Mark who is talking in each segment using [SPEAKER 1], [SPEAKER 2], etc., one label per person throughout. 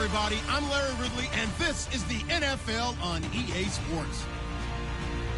[SPEAKER 1] everybody. I'm Larry Ridley, and this is the NFL on EA Sports.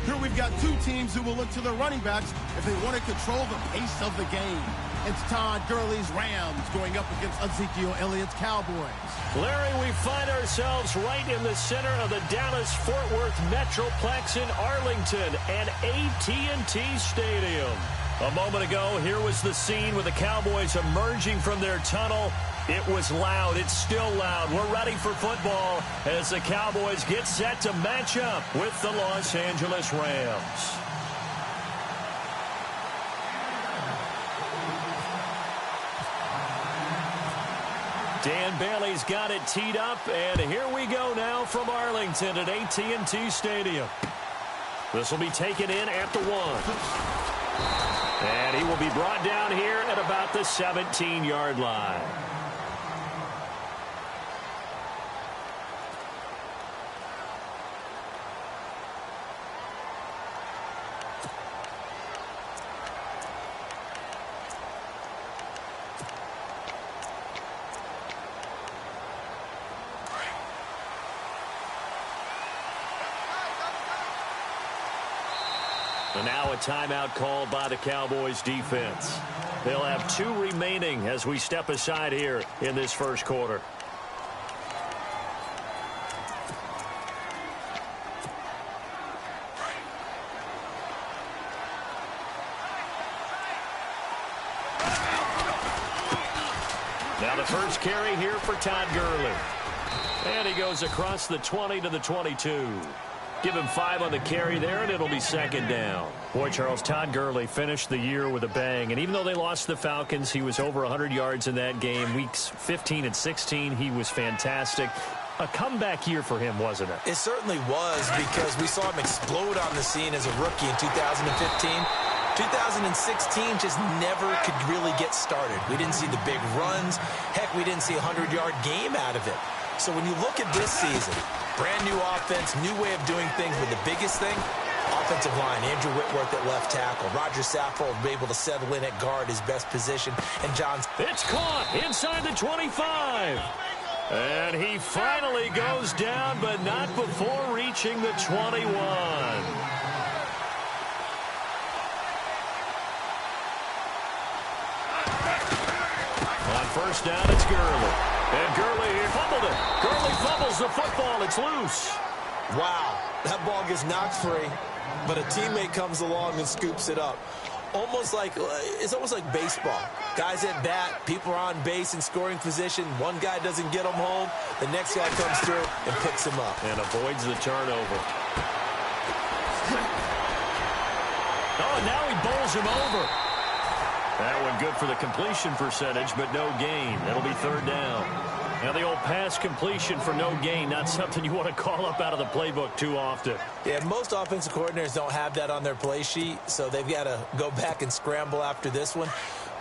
[SPEAKER 1] Here we've got two teams who will look to their running backs if they want to control the pace of the game. It's Todd Gurley's Rams going up against Ezekiel Elliott's Cowboys.
[SPEAKER 2] Larry, we find ourselves right in the center of the Dallas-Fort Worth Metroplex in Arlington and AT&T Stadium. A moment ago, here was the scene with the Cowboys emerging from their tunnel. It was loud. It's still loud. We're ready for football as the Cowboys get set to match up with the Los Angeles Rams. Dan Bailey's got it teed up, and here we go now from Arlington at AT&T Stadium. This will be taken in at the 1. And he will be brought down here at about the 17-yard line. And now a timeout called by the Cowboys defense. They'll have 2 remaining as we step aside here in this first quarter. Now the first carry here for Todd Gurley. And he goes across the 20 to the 22. Give him 5 on the carry there, and it'll be second down. Boy, Charles, Todd Gurley finished the year with a bang. And even though they lost the Falcons, he was over 100 yards in that game. Weeks 15 and 16, he was fantastic. A comeback year for him, wasn't it?
[SPEAKER 3] It certainly was, because we saw him explode on the scene as a rookie in 2015. 2016 just never could really get started. We didn't see the big runs. Heck, we didn't see a 100-yard game out of it. So when you look at this season, brand new offense, new way of doing things, but the biggest thing, offensive line. Andrew Whitworth at left tackle. Roger Saffold able to settle in at guard, his best position. And John's...
[SPEAKER 2] It's caught inside the 25. And he finally goes down, but not before reaching the 21. On first down, it's Gurley. And Gurley fumbled it. Gurley fumbles the football. It's loose.
[SPEAKER 3] Wow, that ball gets knocked free, but a teammate comes along and scoops it up. It's almost like baseball. Guys at bat, people are on base in scoring position. One guy doesn't get him home. The next guy comes through and picks him up.
[SPEAKER 2] And avoids the turnover. Oh, and now he bowls him over. That one good for the completion percentage, but no gain. That'll be third down. Now the old pass completion for no gain, not something you want to call up out of the playbook too often.
[SPEAKER 3] Yeah, most offensive coordinators don't have that on their play sheet, so they've got to go back and scramble after this one.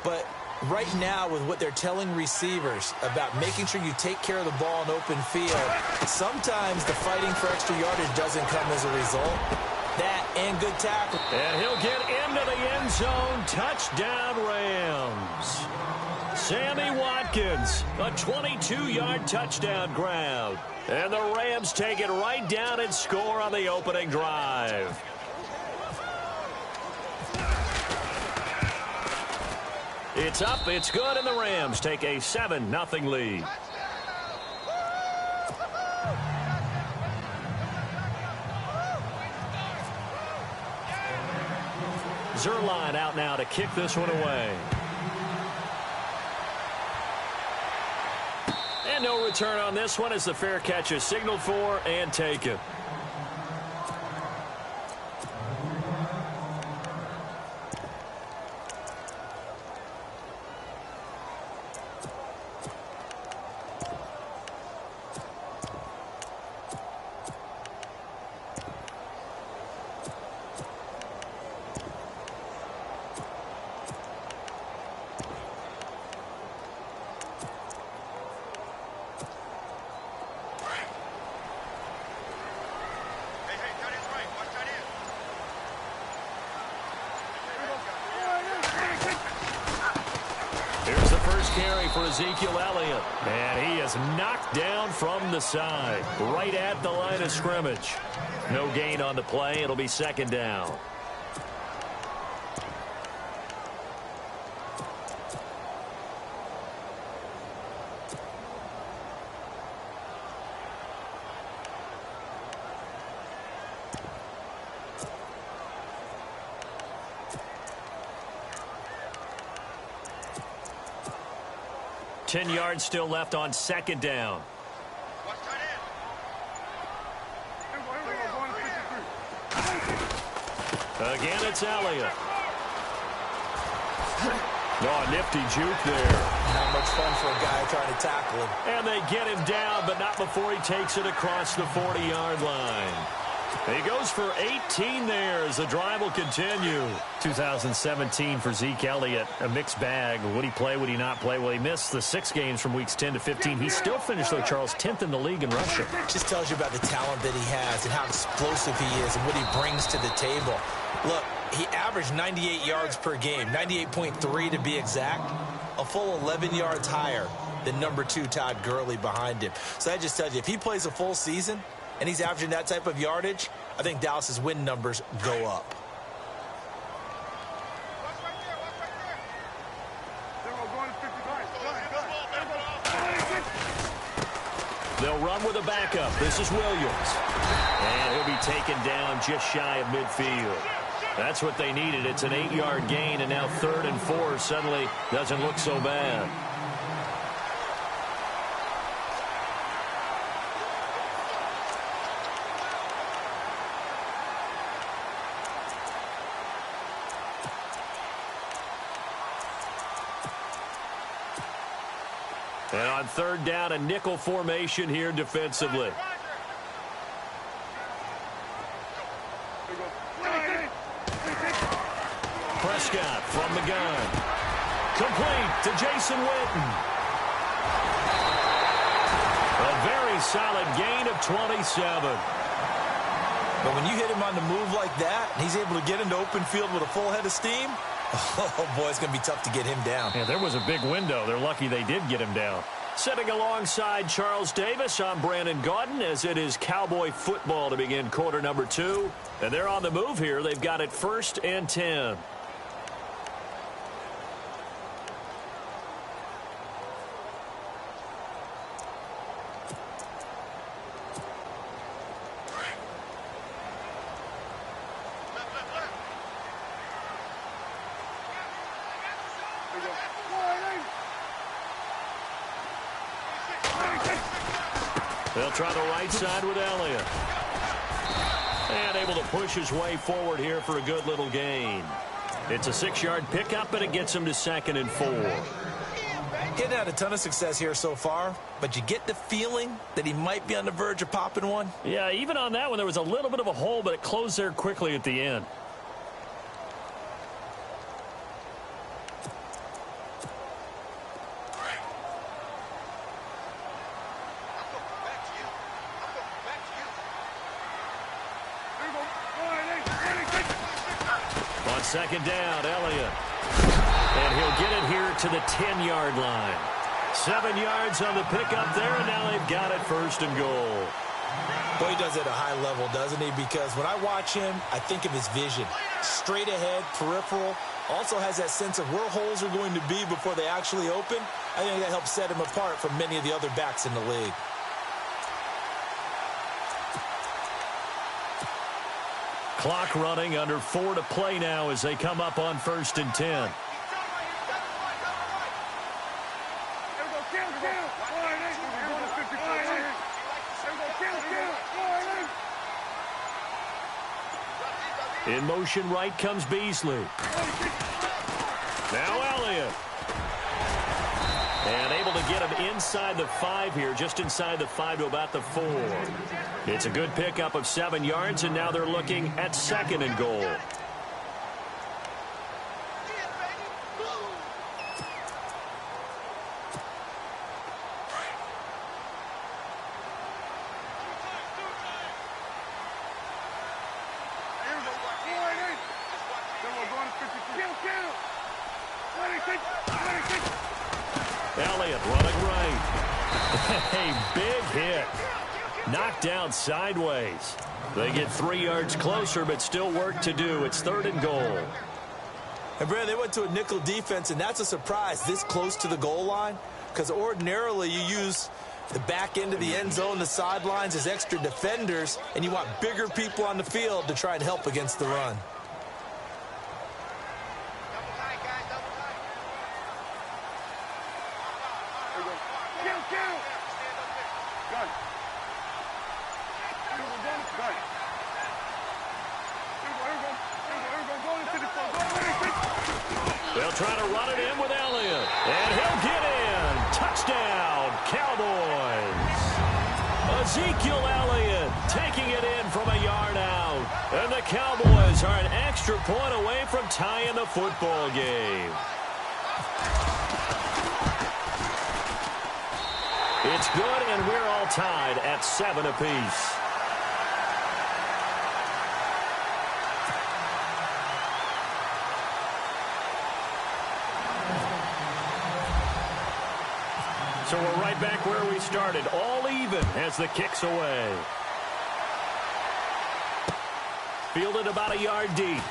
[SPEAKER 3] But right now, with what they're telling receivers about making sure you take care of the ball in open field, sometimes the fighting for extra yardage doesn't come as a result. That and good tackle.
[SPEAKER 2] And he'll get into the end zone. Touchdown, Rams. Sammy Watkins, a 22-yard touchdown grab. And the Rams take it right down and score on the opening drive. It's up, it's good, and the Rams take a 7-0 lead. Zerline out now to kick this one away. And no return on this one as the fair catch is signaled for and taken. for Ezekiel Elliott. And he is knocked down from the side, right at the line of scrimmage. No gain on the play. It'll be second down. Ten yards still left on second down. Again, it's Elliott. Oh, nifty juke there.
[SPEAKER 3] Not much fun for a guy trying to tackle him.
[SPEAKER 2] And they get him down, but not before he takes it across the 40-yard line. He goes for 18 there as the drive will continue. 2017 for Zeke Elliott, a mixed bag. Would he play, would he not play? Well, he missed the 6 games from weeks 10 to 15. He still finished, though, Charles, 10th in the league in rushing.
[SPEAKER 3] Just tells you about the talent that he has and how explosive he is and what he brings to the table. Look, he averaged 98 yards per game, 98.3 to be exact, a full 11 yards higher than number 2 Todd Gurley behind him. So that just tells you, if he plays a full season and he's averaging that type of yardage, I think Dallas's win numbers go up.
[SPEAKER 2] They'll run with a backup. This is Williams. And he'll be taken down just shy of midfield. That's what they needed. It's an 8-yard gain, and now 3rd and 4 suddenly doesn't look so bad. And on 3rd down, a nickel formation here defensively. Prescott from the gun. Complete to Jason Witten. A very solid gain of 27.
[SPEAKER 3] But when you hit him on the move like that, and he's able to get into open field with a full head of steam, oh, boy, it's going to be tough to get him down.
[SPEAKER 2] Yeah, there was a big window. They're lucky they did get him down. Sitting alongside Charles Davis, I'm Brandon Gaudin, as it is Cowboy football to begin quarter number 2. And they're on the move here. They've got it 1st and 10. They'll try the right side with Elliott. And able to push his way forward here for a good little gain. It's a 6-yard pickup, and it gets him to 2nd and 4.
[SPEAKER 3] Getting had a ton of success here so far, but you get the feeling that he might be on the verge of popping one.
[SPEAKER 2] Yeah, even on that one, there was a little bit of a hole, but it closed there quickly at the end. On 2nd down, Elliott. And he'll get it here to the 10-yard line. 7 yards on the pickup there, and now they've got it 1st and goal.
[SPEAKER 3] Boy, he does it at a high level, doesn't he? Because when I watch him, I think of his vision. Straight ahead, peripheral. Also has that sense of where holes are going to be before they actually open. I think that helps set him apart from many of the other backs in the league.
[SPEAKER 2] Clock running, under 4 to play now as they come up on 1st and 10. In motion right comes Beasley. Now Elliott. And able to get him inside the 5 here, just inside the 5 to about the 4. It's a good pickup of 7 yards, and now they're looking at 2nd and goal. Elliott running right. A big hit. Knocked down sideways. They get 3 yards closer, but still work to do. It's 3rd and goal.
[SPEAKER 3] And, Brad, they went to a nickel defense, and that's a surprise this close to the goal line, because ordinarily you use the back end of the end zone, the sidelines as extra defenders, and you want bigger people on the field to try and help against the run.
[SPEAKER 2] They'll try to run it in with Elliott. And he'll get in. Touchdown, Cowboys. Ezekiel Elliott taking it in from a yard out. And the Cowboys are an extra point away from tying the football game. It's good, and we're all tied at 7 apiece. So we're right back where we started, all even as the kick's away. Fielded about a yard deep.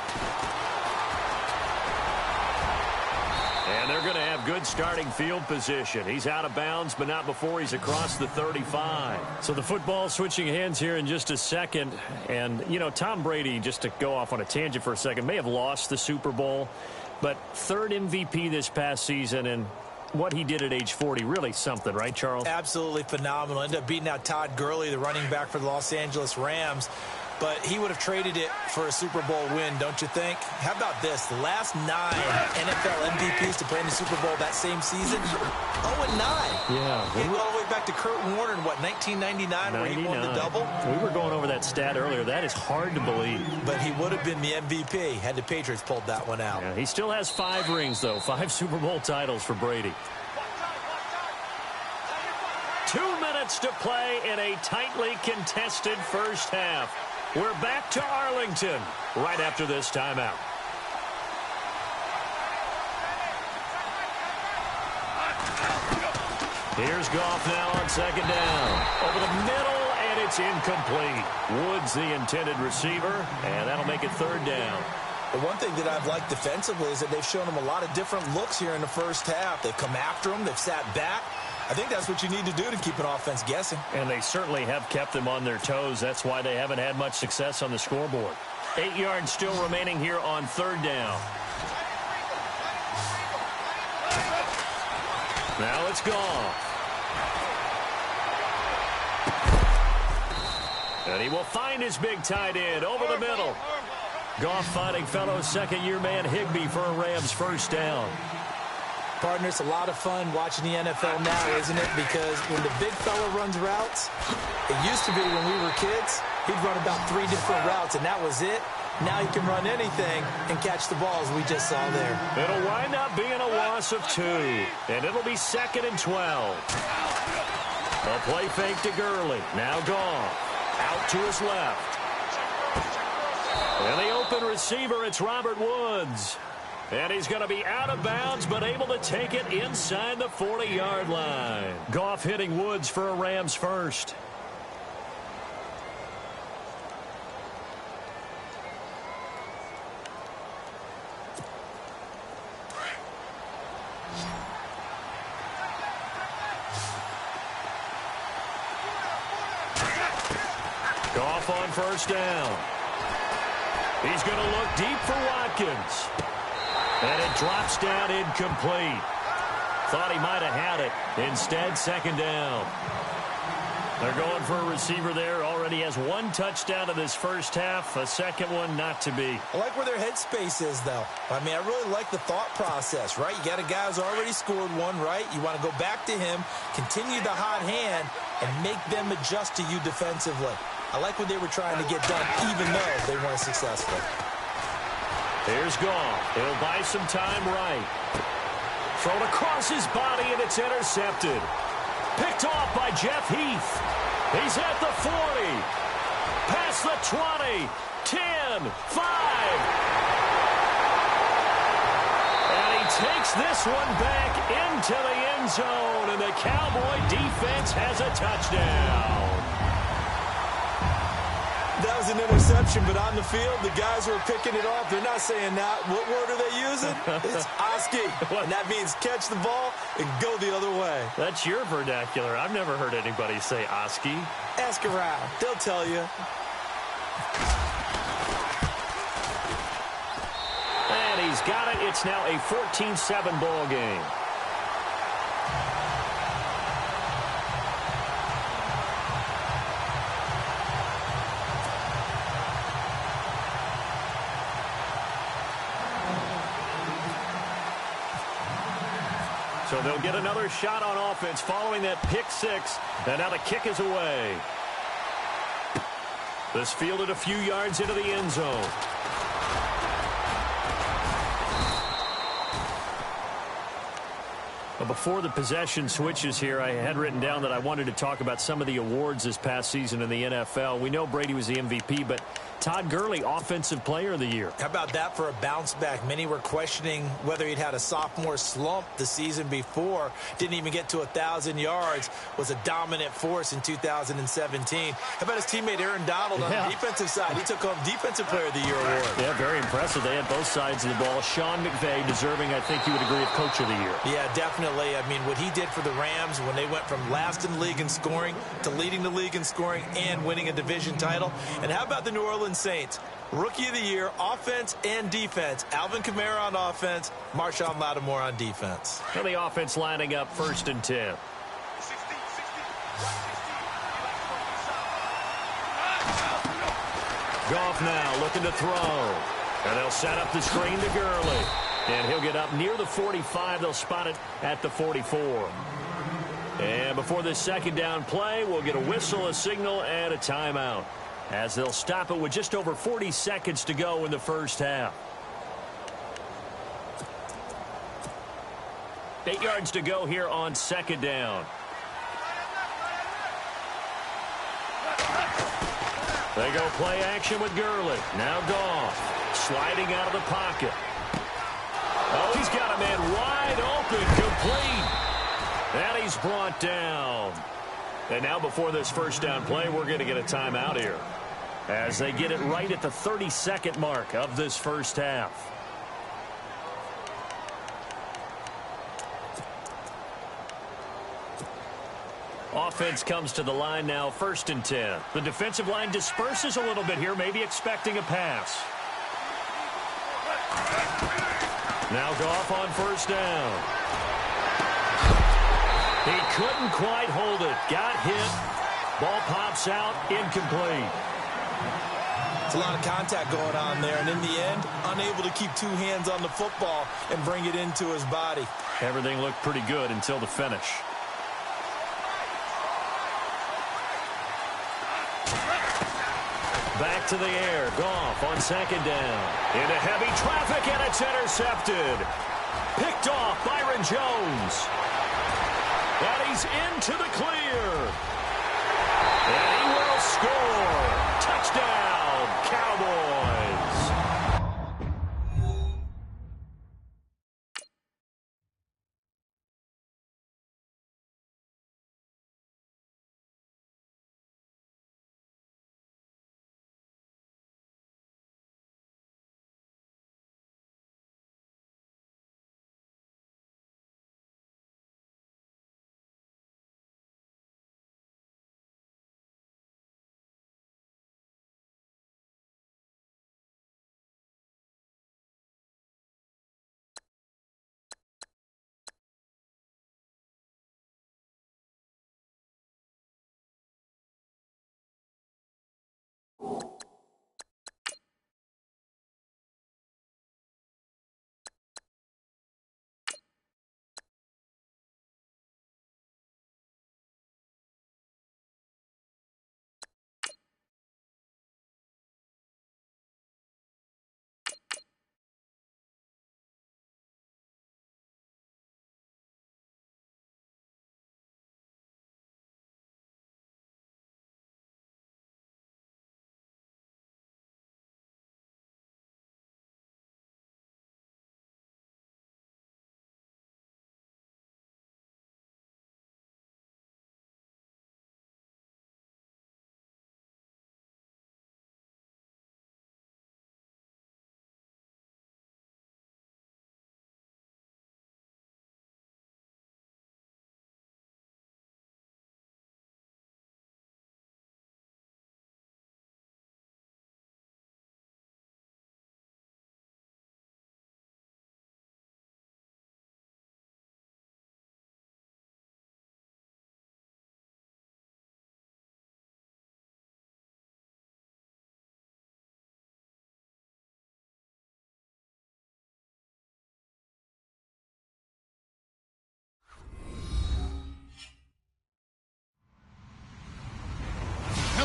[SPEAKER 2] And they're going to have good starting field position. He's out of bounds, but not before he's across the 35. So the football switching hands here in just a second. And, you know, Tom Brady, just to go off on a tangent for a second, may have lost the Super Bowl, but 3rd MVP this past season, and what he did at age 40, really something, right, Charles?
[SPEAKER 3] Absolutely phenomenal. Ended up beating out Todd Gurley, the running back for the Los Angeles Rams. But he would have traded it for a Super Bowl win, don't you think? How about this? The last 9 NFL MVPs to play in the Super Bowl that same season, 0-9.
[SPEAKER 2] Yeah.
[SPEAKER 3] He go all the way back to Kurt Warner in, what, 1999, where he won the double?
[SPEAKER 2] We were going over that stat earlier. That is hard to believe.
[SPEAKER 3] But he would have been the MVP had the Patriots pulled that one out.
[SPEAKER 2] Yeah, he still has 5 rings, though. 5 Super Bowl titles for Brady. 2 minutes to play in a tightly contested first half. We're back to Arlington right after this timeout. Here's Goff now on 2nd down. Over the middle, and it's incomplete. Woods the intended receiver, and that'll make it 3rd down.
[SPEAKER 3] The one thing that I've liked defensively is that they've shown him a lot of different looks here in the first half. They've come after him. They've sat back. I think that's what you need to do to keep an offense guessing.
[SPEAKER 2] And they certainly have kept them on their toes. That's why they haven't had much success on the scoreboard. 8 yards still remaining here on 3rd down. Now it's Goff. And he will find his big tight end over the middle. Goff finding fellow second-year man Higbee for a Rams 1st down.
[SPEAKER 3] Partner, it's a lot of fun watching the NFL now, isn't it? Because when the big fella runs routes, it used to be when we were kids, he'd run about 3 different routes, and that was it. Now he can run anything and catch the ball, as we just saw there.
[SPEAKER 2] It'll wind up being a loss of 2, and it'll be 2nd and 12. A play fake to Gurley. Now Goff. Out to his left. And the open receiver, it's Robert Woods. And he's going to be out of bounds, but able to take it inside the 40-yard line. Goff hitting Woods for a Rams 1st. Goff on 1st down. He's going to look deep for Watkins. And it drops down incomplete. Thought he might have had it. Instead, 2nd down. They're going for a receiver there. Already has 1 touchdown in this first half. A second one not to be.
[SPEAKER 3] I like where their headspace is, though. I mean, I really like the thought process, right? You got a guy who's already scored 1, right? You want to go back to him, continue the hot hand, and make them adjust to you defensively. I like what they were trying to get done, even though they weren't successful.
[SPEAKER 2] Here's Goff. He'll buy some time right. Thrown across his body, and it's intercepted. Picked off by Jeff Heath. He's at the 40. Past the 20. 10. 5. And he takes this one back into the end zone. zone, and the Cowboy defense has a touchdown.
[SPEAKER 3] That was an interception, but on the field, the guys who are picking it off, they're not saying that. What word are they using? It's Oski. And that means catch the ball and go the other way.
[SPEAKER 2] That's your vernacular. I've never heard anybody say Oski.
[SPEAKER 3] Ask around. They'll tell you.
[SPEAKER 2] And he's got it. It's now a 14-7 ball game. So they'll get another shot on offense following that pick six. And now the kick is away. This fielded a few yards into the end zone. But before the possession switches here, I had written down that I wanted to talk about some of the awards this past season in the NFL. We know Brady was the MVP, but Todd Gurley, Offensive Player of the Year.
[SPEAKER 3] How about that for a bounce back? Many were questioning whether he'd had a sophomore slump the season before. Didn't even get to 1,000 yards. Was a dominant force in 2017. How about his teammate Aaron Donald on the defensive side? He took home Defensive Player of the Year award.
[SPEAKER 2] Yeah, very impressive. They had both sides of the ball. Sean McVay deserving, I think you would agree, of Coach of the Year.
[SPEAKER 3] Yeah, definitely. I mean, what he did for the Rams when they went from last in the league in scoring to leading the league in scoring and winning a division title. And how about the New Orleans Saints? Rookie of the Year, offense and defense. Alvin Kamara on offense, Marshawn Lattimore on defense.
[SPEAKER 2] So the offense lining up 1st and 10. Goff now looking to throw. And they'll set up the screen to Gurley. And he'll get up near the 45. They'll spot it at the 44. And before this second down play, we'll get a whistle, a signal, and a timeout, as they'll stop it with just over 40 seconds to go in the first half. 8 yards to go here on second down. They go play action with Gurley. Now Goff sliding out of the pocket. Oh, he's got a man wide open, complete. And he's brought down. And now before this first down play, we're going to get a timeout here, as they get it right at the 30-second mark of this first half. Offense comes to the line now, 1st and 10. The defensive line disperses a little bit here, maybe expecting a pass. Now Goff on 1st down. He couldn't quite hold it. Got hit. Ball pops out. Incomplete.
[SPEAKER 3] It's a lot of contact going on there, and in the end, unable to keep two hands on the football and bring it into his body.
[SPEAKER 2] Everything looked pretty good until the finish. Back to the air. Goff on 2nd down. Into heavy traffic, and it's intercepted. Picked off Byron Jones. And he's into the clear. And he will score. Touchdown, Cowboys.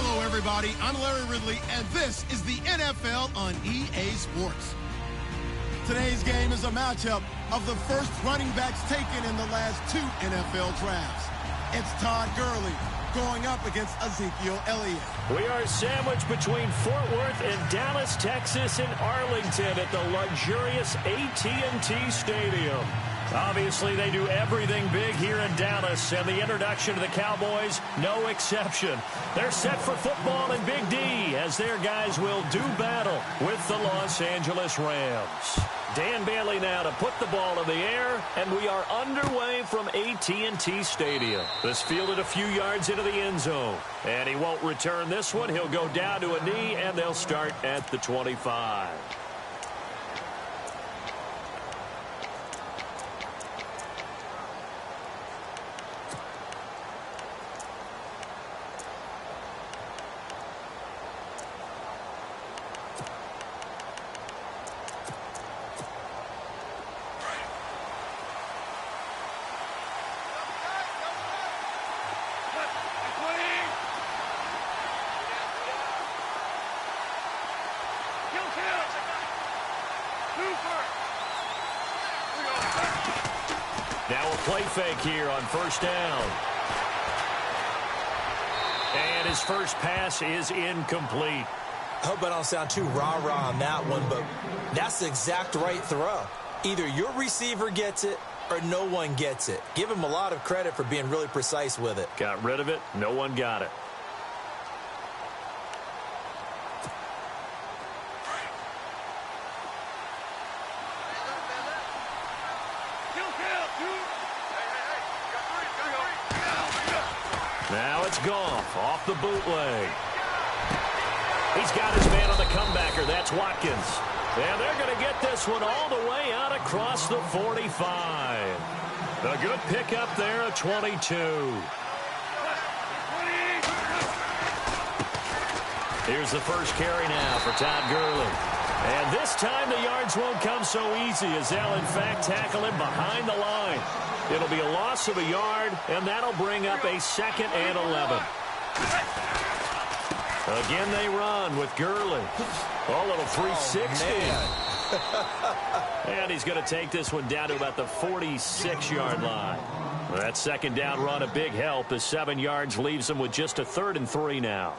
[SPEAKER 1] Hello, everybody. I'm Larry Ridley, and this is the NFL on EA Sports. Today's game is a matchup of the first running backs taken in the last 2 NFL drafts. It's Todd Gurley going up against Ezekiel Elliott.
[SPEAKER 2] We are sandwiched between Fort Worth and Dallas, Texas, and Arlington at the luxurious AT&T Stadium. Obviously, they do everything big here in Dallas, and the introduction to the Cowboys, no exception. They're set for football in Big D, as their guys will do battle with the Los Angeles Rams. Dan Bailey now to put the ball in the air, and we are underway from AT&T Stadium. This fielded a few yards into the end zone, and he won't return this one. He'll go down to a knee, and they'll start at the 25. Now a play fake here on first down. And his first pass is incomplete.
[SPEAKER 3] I hope I don't sound too rah-rah on that one, but that's the exact right throw. Either your receiver gets it or no one gets it. Give him a lot of credit for being really precise with it.
[SPEAKER 2] Got rid of it. No one got it. Now it's Goff off the bootleg. He's got his man on the comebacker. That's Watkins. And they're going to get this one all the way out across the 45. A good pickup there at 22. Here's the first carry now for Todd Gurley. And this time the yards won't come so easy, as they'll in fact tackle him behind the line. It'll be a loss of a yard, and that'll bring up a 2nd and 11. Again they run with Gurley. A little 360. And he's going to take this one down to about the 46-yard line. That second down run a big help, as 7 yards leaves him with just a 3rd and 3 now.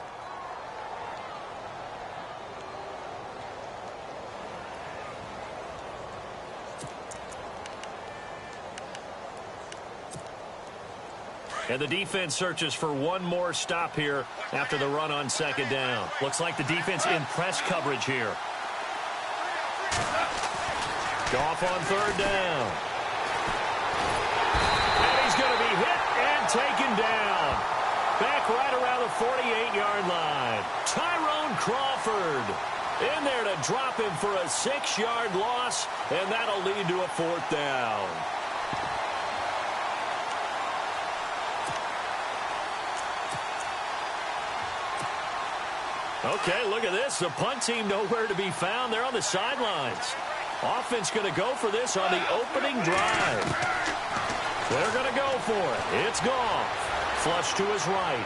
[SPEAKER 2] And the defense searches for one more stop here after the run on 2nd down. Looks like the defense in press coverage here. Goff on 3rd down. And he's going to be hit and taken down. Back right around the 48-yard line. Tyrone Crawford in there to drop him for a 6-yard loss, and that'll lead to a 4th down. Okay, look at this. The punt team nowhere to be found. They're on the sidelines. Offense going to go for this on the opening drive. They're going to go for it. It's Goff. Flush to his right.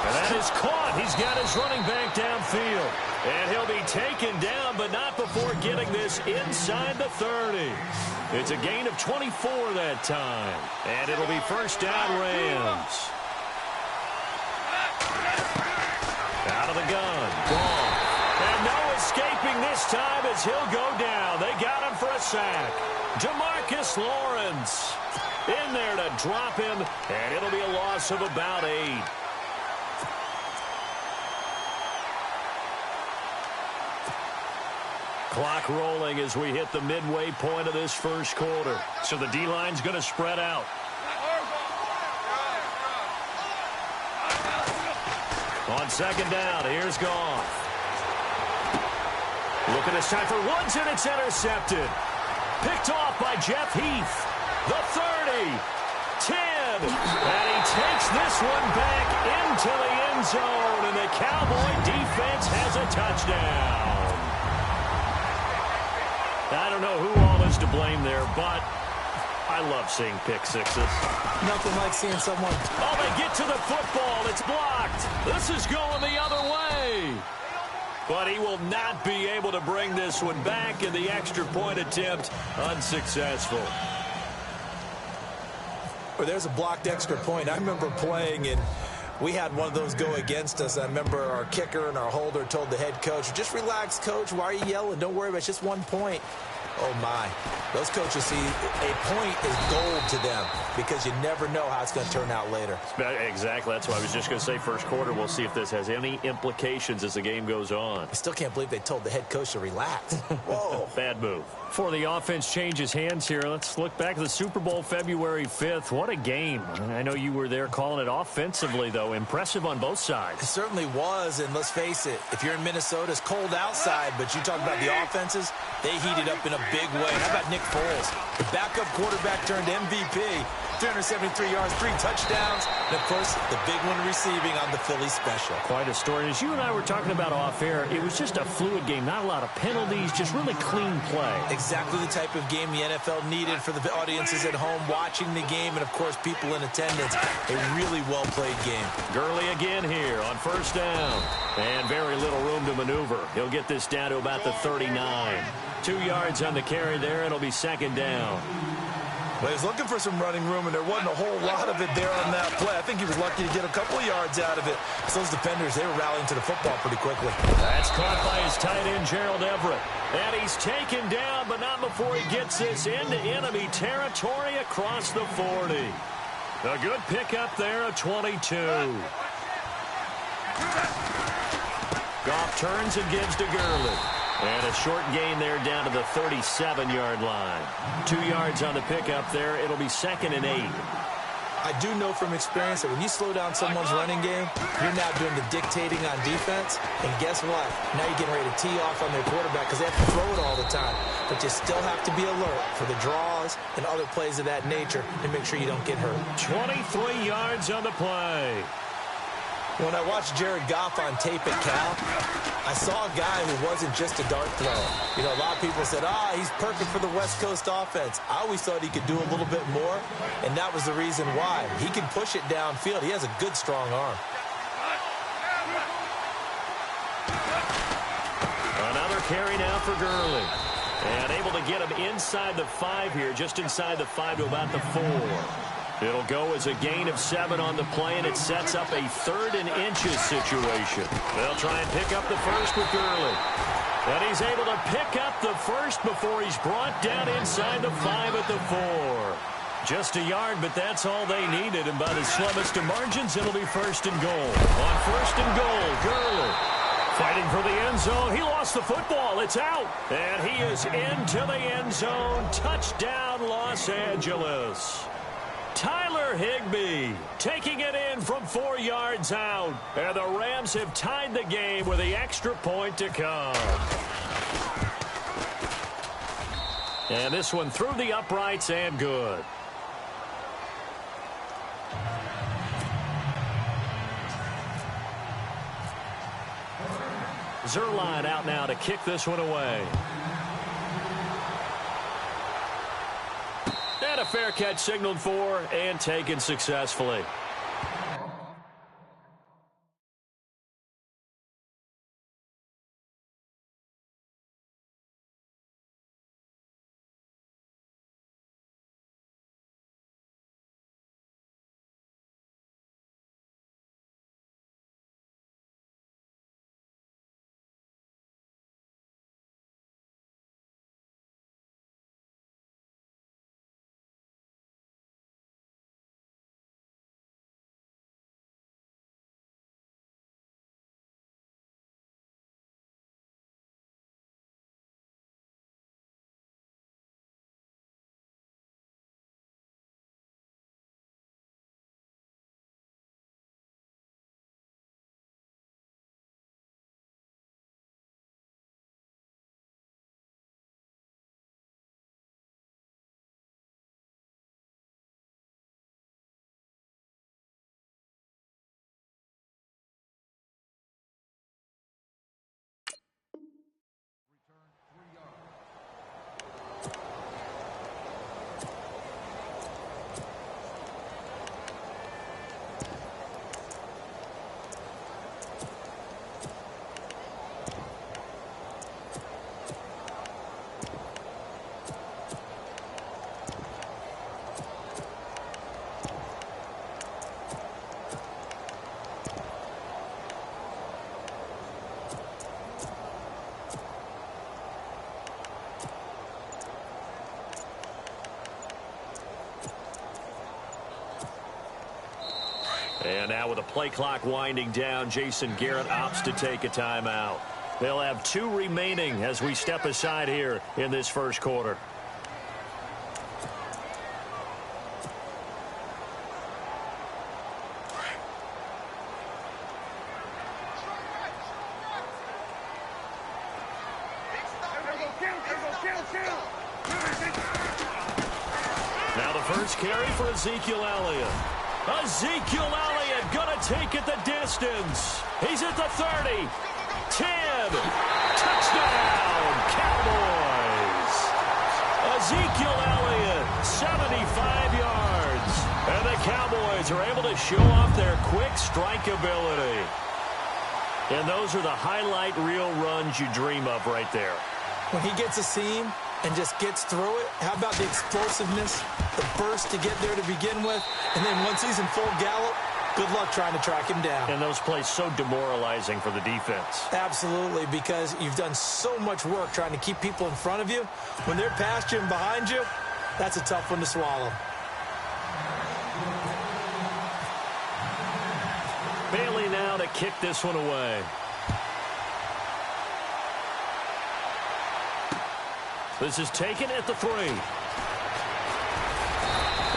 [SPEAKER 2] And that is caught. He's got his running back downfield. And he'll be taken down, but not before getting this inside the 30. It's a gain of 24 that time. And it'll be first down Rams. Out of the gun. Goff. And no escaping this time as he'll go down. They got him for a sack. Demarcus Lawrence in there to drop him, and it'll be a loss of about 8. Clock rolling as we hit the midway point of this first quarter. So the D-line's going to spread out. On 2nd down, here's Goff. Look at this time for Woods, and it's intercepted. Picked off by Jeff Heath. The 30, 10, and he takes this one back into the end zone, and the Cowboy defense has a touchdown. I don't know who all is to blame there, but I love seeing pick sixes.
[SPEAKER 3] Nothing like seeing someone.
[SPEAKER 2] Oh, they get to the football. It's blocked. This is going the other way. But he will not be able to bring this one back, and the extra point attempt unsuccessful.
[SPEAKER 3] Well, there's a blocked extra point. I remember playing, and we had one of those go against us. I remember our kicker and our holder told the head coach, just relax, coach. Why are you yelling? Don't worry about it. It's just 1 point. Oh, my. Those coaches see a point is gold to them because you never know how it's going to turn out later.
[SPEAKER 2] Exactly. That's what I was just going to say. First quarter, we'll see if this has any implications as the game goes on.
[SPEAKER 3] I still can't believe they told the head coach to relax. Whoa.
[SPEAKER 2] Bad move. Before the offense changes hands here, let's look back at the Super Bowl February 5th. What a game. I know you were there calling it offensively, though. Impressive on both sides.
[SPEAKER 3] It certainly was, and let's face it, if you're in Minnesota, it's cold outside, but you talk about the offenses, they heated up in a big way. How about Nick Foles? The backup quarterback turned MVP. 373 yards, 3 touchdowns, and, of course, the big one receiving on the Philly special.
[SPEAKER 2] Quite a story. As you and I were talking about off air, it was just a fluid game. Not a lot of penalties, just really clean play.
[SPEAKER 3] Exactly the type of game the NFL needed for the audiences at home watching the game and, of course, people in attendance. A really well-played game.
[SPEAKER 2] Gurley again here on first down. And very little room to maneuver. He'll get this down to about the 39. 2 yards on the carry there. It'll be second down.
[SPEAKER 3] Well, he was looking for some running room, and there wasn't a whole lot of it there on that play. I think he was lucky to get a couple of yards out of it. So those defenders, they were rallying to the football pretty quickly.
[SPEAKER 2] That's caught by his tight end, Gerald Everett. And he's taken down, but not before he gets this into enemy territory across the 40. A good pickup there, a 22. Goff turns and gives to Gurley. And a short gain there down to the 37-yard line. 2 yards on the pickup there. It'll be second and 8.
[SPEAKER 3] I do know from experience that when you slow down someone's running game, you're now doing the dictating on defense. And guess what? Now you're getting ready to tee off on their quarterback because they have to throw it all the time. But you still have to be alert for the draws and other plays of that nature and make sure you don't get hurt.
[SPEAKER 2] 23 yards on the play.
[SPEAKER 3] When I watched Jared Goff on tape at Cal, I saw a guy who wasn't just a dart thrower. You know, a lot of people said, he's perfect for the West Coast offense. I always thought he could do a little bit more, and that was the reason why. He can push it downfield. He has a good, strong arm.
[SPEAKER 2] Another carry now for Gurley. And able to get him inside the 5 here, just inside the 5 to about the 4. It'll go as a gain of 7 on the play, and it sets up a 3rd and inches situation. They'll try and pick up the first with Gurley. And he's able to pick up the first before he's brought down inside the 5 at the 4. Just a yard, but that's all they needed. And by the slimmest of margins, it'll be first and goal. On first and goal, Gurley fighting for the end zone. He lost the football. It's out. And he is into the end zone. Touchdown, Los Angeles. Tyler Higbee taking it in from 4 yards out. And the Rams have tied the game with the extra point to come. And this one through the uprights and good. Zerline out now to kick this one away. And a fair catch signaled for and taken successfully. Now with the play clock winding down, Jason Garrett opts to take a timeout. They'll have 2 remaining as we step aside here in this first quarter. Now the first carry for Ezekiel Elliott. Ezekiel Elliott gonna take it the distance. He's at the 30. 10. Touchdown, Cowboys. Ezekiel Elliott, 75 yards. And the Cowboys are able to show off their quick strike ability. And those are the highlight reel runs you dream of right there.
[SPEAKER 3] When he gets a seam and just gets through it, how about the explosiveness, the burst to get there to begin with, and then once he's in full gallop, good luck trying to track him down.
[SPEAKER 2] And those plays so demoralizing for the defense.
[SPEAKER 3] Absolutely, because you've done so much work trying to keep people in front of you. When they're past you and behind you, that's a tough one to swallow.
[SPEAKER 2] Bailey now to kick this one away. This is taken at the 3.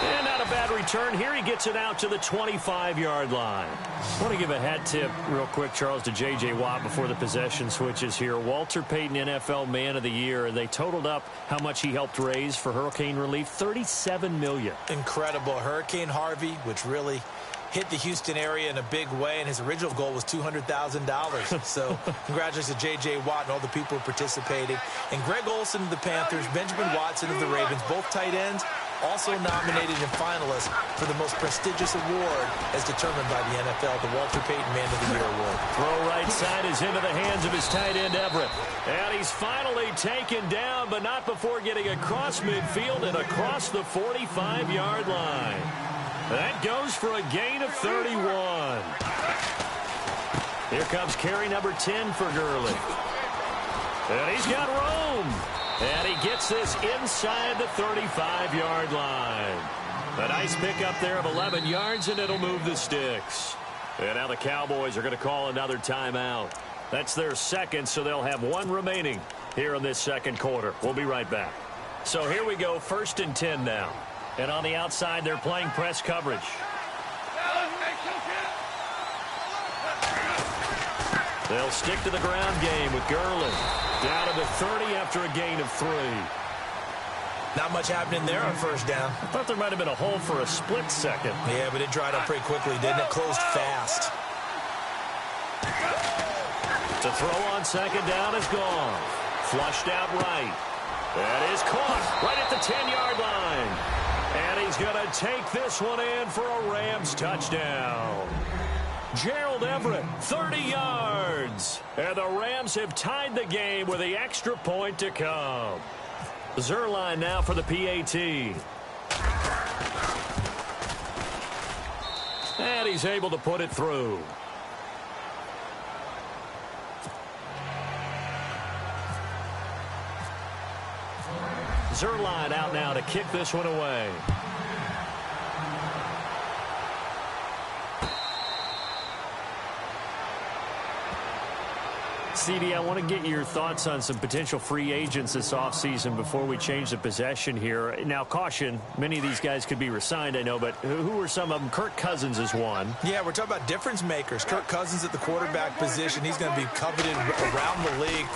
[SPEAKER 2] And not a bad return here. He gets it out to the 25-yard line. I want to give a hat tip real quick, Charles, to J.J. Watt before the possession switches here. Walter Payton, NFL Man of the Year. They totaled up how much he helped raise for hurricane relief, $37 million.
[SPEAKER 3] Incredible. Hurricane Harvey, which really hit the Houston area in a big way, and his original goal was $200,000. So congratulations to J.J. Watt and all the people who participated. And Greg Olsen of the Panthers, Benjamin Watson of the Ravens, both tight ends, also nominated and finalists for the most prestigious award as determined by the NFL, the Walter Payton Man of the Year Award.
[SPEAKER 2] Throw right side is into the hands of his tight end, Everett. And he's finally taken down, but not before getting across midfield and across the 45-yard line. That goes for a gain of 31. Here comes carry number 10 for Gurley. And he's got room. And he gets this inside the 35-yard line. A nice pickup there of 11 yards, and it'll move the sticks. And now the Cowboys are going to call another timeout. That's their second, so they'll have 1 remaining here in this second quarter. We'll be right back. So here we go, 1st and 10 now. And on the outside, they're playing press coverage. They'll stick to the ground game with Gurley. Down to the 30 after a gain of 3.
[SPEAKER 3] Not much happening there on first down.
[SPEAKER 2] I thought there might have been a hole for a split second.
[SPEAKER 3] Yeah, but it dried up pretty quickly, didn't it? Closed fast.
[SPEAKER 2] To throw on second down is gone. Flushed out right. That is caught right at the 10-yard line. And he's going to take this one in for a Rams touchdown. Gerald Everett, 30 yards. And the Rams have tied the game with the extra point to come. Zerline now for the PAT. And he's able to put it through. Zerline out now to kick this one away. CD, I want to get your thoughts on some potential free agents this offseason before we change the possession here. Now, caution, many of these guys could be re-signed, I know, but who are some of them? Kirk Cousins is one.
[SPEAKER 3] Yeah, we're talking about difference makers. Kirk Cousins at the quarterback position. He's going to be coveted around the league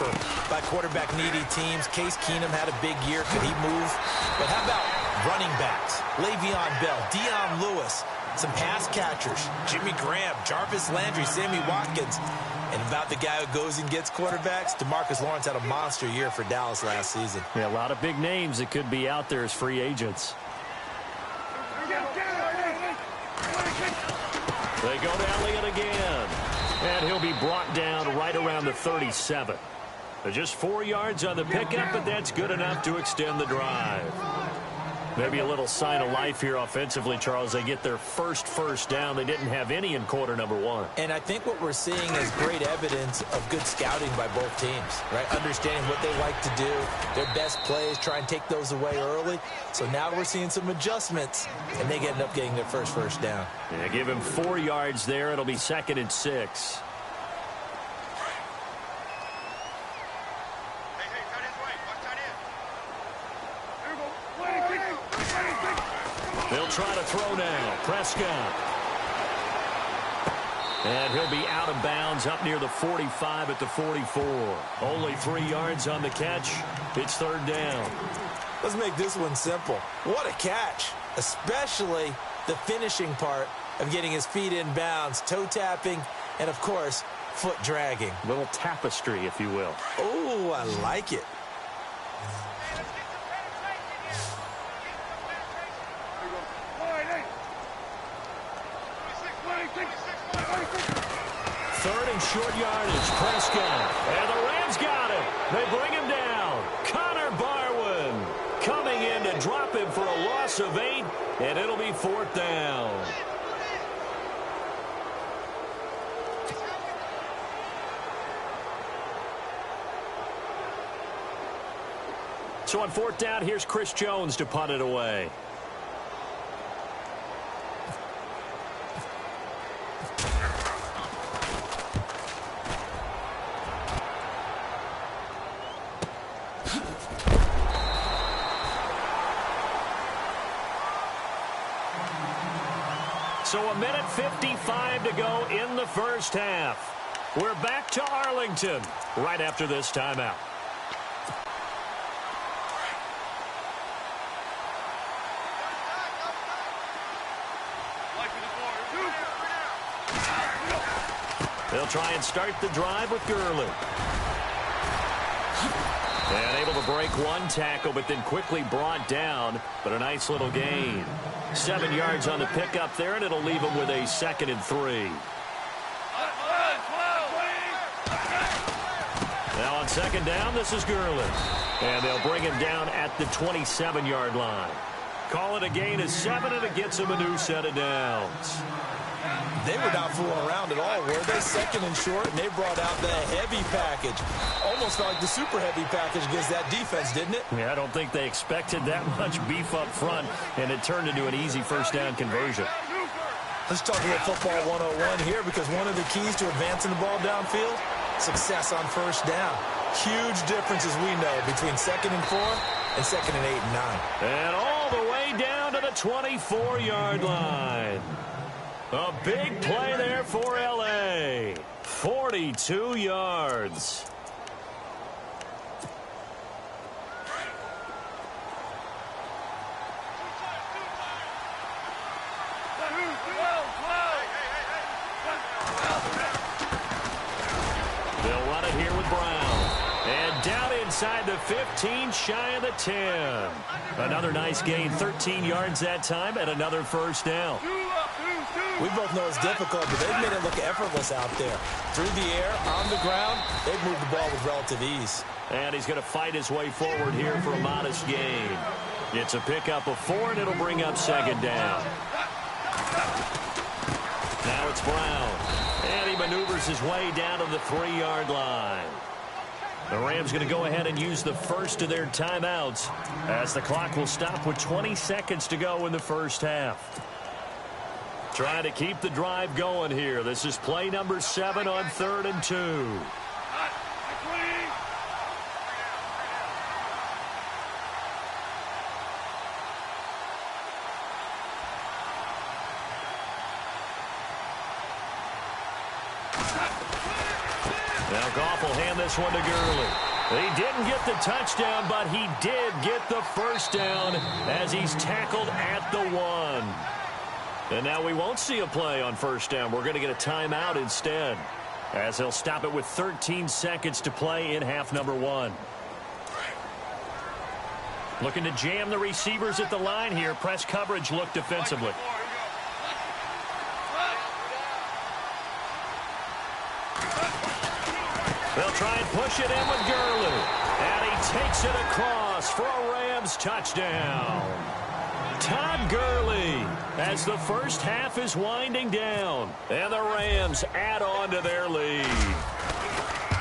[SPEAKER 3] by quarterback-needy teams. Case Keenum had a big year. Could he move? But how about running backs? Le'Veon Bell, Dion Lewis, some pass catchers, Jimmy Graham, Jarvis Landry, Sammy Watkins. And about the guy who goes and gets quarterbacks, DeMarcus Lawrence had a monster year for Dallas last season.
[SPEAKER 2] Yeah, a lot of big names that could be out there as free agents. They go to Elliott again. And he'll be brought down right around the 37. Just 4 yards on the pickup, but that's good enough to extend the drive. Maybe a little sign of life here offensively, Charles. They get their first down. They didn't have any in quarter number 1.
[SPEAKER 3] And I think what we're seeing is great evidence of good scouting by both teams, right? Understanding what they like to do, their best plays, try and take those away early. So now we're seeing some adjustments, and they end up getting their first down.
[SPEAKER 2] Yeah, give him 4 yards there. It'll be 2nd and 6. They'll try to throw now. Prescott. And he'll be out of bounds up near the 45 at the 44. Only 3 yards on the catch. It's 3rd down.
[SPEAKER 3] Let's make this one simple. What a catch, especially the finishing part of getting his feet in bounds, toe tapping, and, of course, foot dragging.
[SPEAKER 2] Little tapestry, if you will.
[SPEAKER 3] Oh, I like it.
[SPEAKER 2] Third and short yardage, Prescott. And the Rams got it. They bring him down. Connor Barwin coming in to drop him for a loss of 8, and it'll be 4th down. So on 4th down, here's Chris Jones to punt it away. So 1:55 to go in the first half. We're back to Arlington right after this timeout. They'll try and start the drive with Gurley. And able to break one tackle, but then quickly brought down. But a nice little gain. 7 yards on the pickup there, and it'll leave him with a 2nd and 3. Now on 2nd down, this is Gurley. And they'll bring him down at the 27-yard line. Call it a gain of 7, and it gets him a new set of downs.
[SPEAKER 3] They were not fooling around at all, were they? 2nd and short, and they brought out the heavy package. Almost felt like the super heavy package against that defense, didn't it?
[SPEAKER 2] Yeah, I don't think they expected that much beef up front, and it turned into an easy first down conversion.
[SPEAKER 3] Let's talk about football 101 here, because one of the keys to advancing the ball downfield, success on first down. Huge differences we know between 2nd and 4 and 2nd and 8 and 9.
[SPEAKER 2] And all the way down to the 24-yard line. A big play there for L.A. 42 yards. They'll run it here with Brown. And down inside the 15, shy of the 10. Another nice gain, 13 yards that time, and another first down.
[SPEAKER 3] We both know it's difficult, but they've made it look effortless out there. Through the air, on the ground, they've moved the ball with relative ease.
[SPEAKER 2] And he's going to fight his way forward here for a modest gain. It's a pickup of 4, and it'll bring up 2nd down. Now it's Brown. And he maneuvers his way down to the 3-yard line. The Rams going to go ahead and use the first of their timeouts as the clock will stop with 20 seconds to go in the first half. Trying to keep the drive going here. This is play number 7 on 3rd and 2. Now Goff will hand this one to Gurley. He didn't get the touchdown, but he did get the first down as he's tackled at the 1. And now we won't see a play on first down. We're going to get a timeout instead, as they'll stop it with 13 seconds to play in half number 1. Looking to jam the receivers at the line here. Press coverage look defensively. They'll try and push it in with Gurley. And he takes it across for a Rams touchdown. Todd Gurley as the first half is winding down. And the Rams add on to their lead.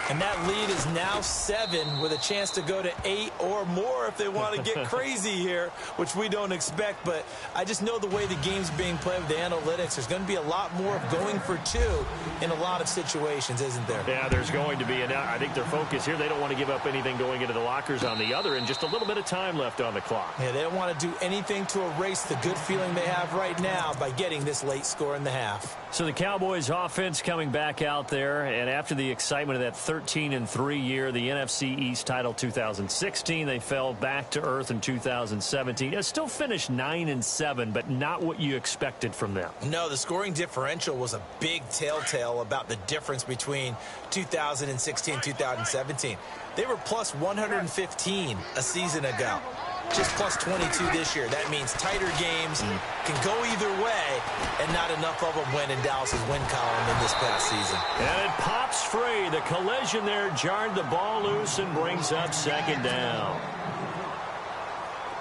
[SPEAKER 3] And that lead is now 7 with a chance to go to 8 or more if they want to get crazy here, which we don't expect. But I just know the way the game's being played with the analytics, there's going to be a lot more of going for 2 in a lot of situations, isn't there?
[SPEAKER 2] Yeah, there's going to be. And I think their focus here, they don't want to give up anything going into the lockers on the other, and just a little bit of time left on the clock.
[SPEAKER 3] Yeah, they don't want to do anything to erase the good feeling they have right now by getting this late score in the half.
[SPEAKER 2] So the Cowboys offense coming back out there, and after the excitement of that 13-3 year, the NFC East title 2016, they fell back to earth in 2017. They still finished 9-7, but not what you expected from them.
[SPEAKER 3] No, the scoring differential was a big telltale about the difference between 2016 and 2017. They were plus 115 a season ago. Just plus 22 this year. That means tighter games can go either way, and not enough of them went in Dallas's win column in this past season.
[SPEAKER 2] And it pops free. The collision there jarred the ball loose and brings up second down.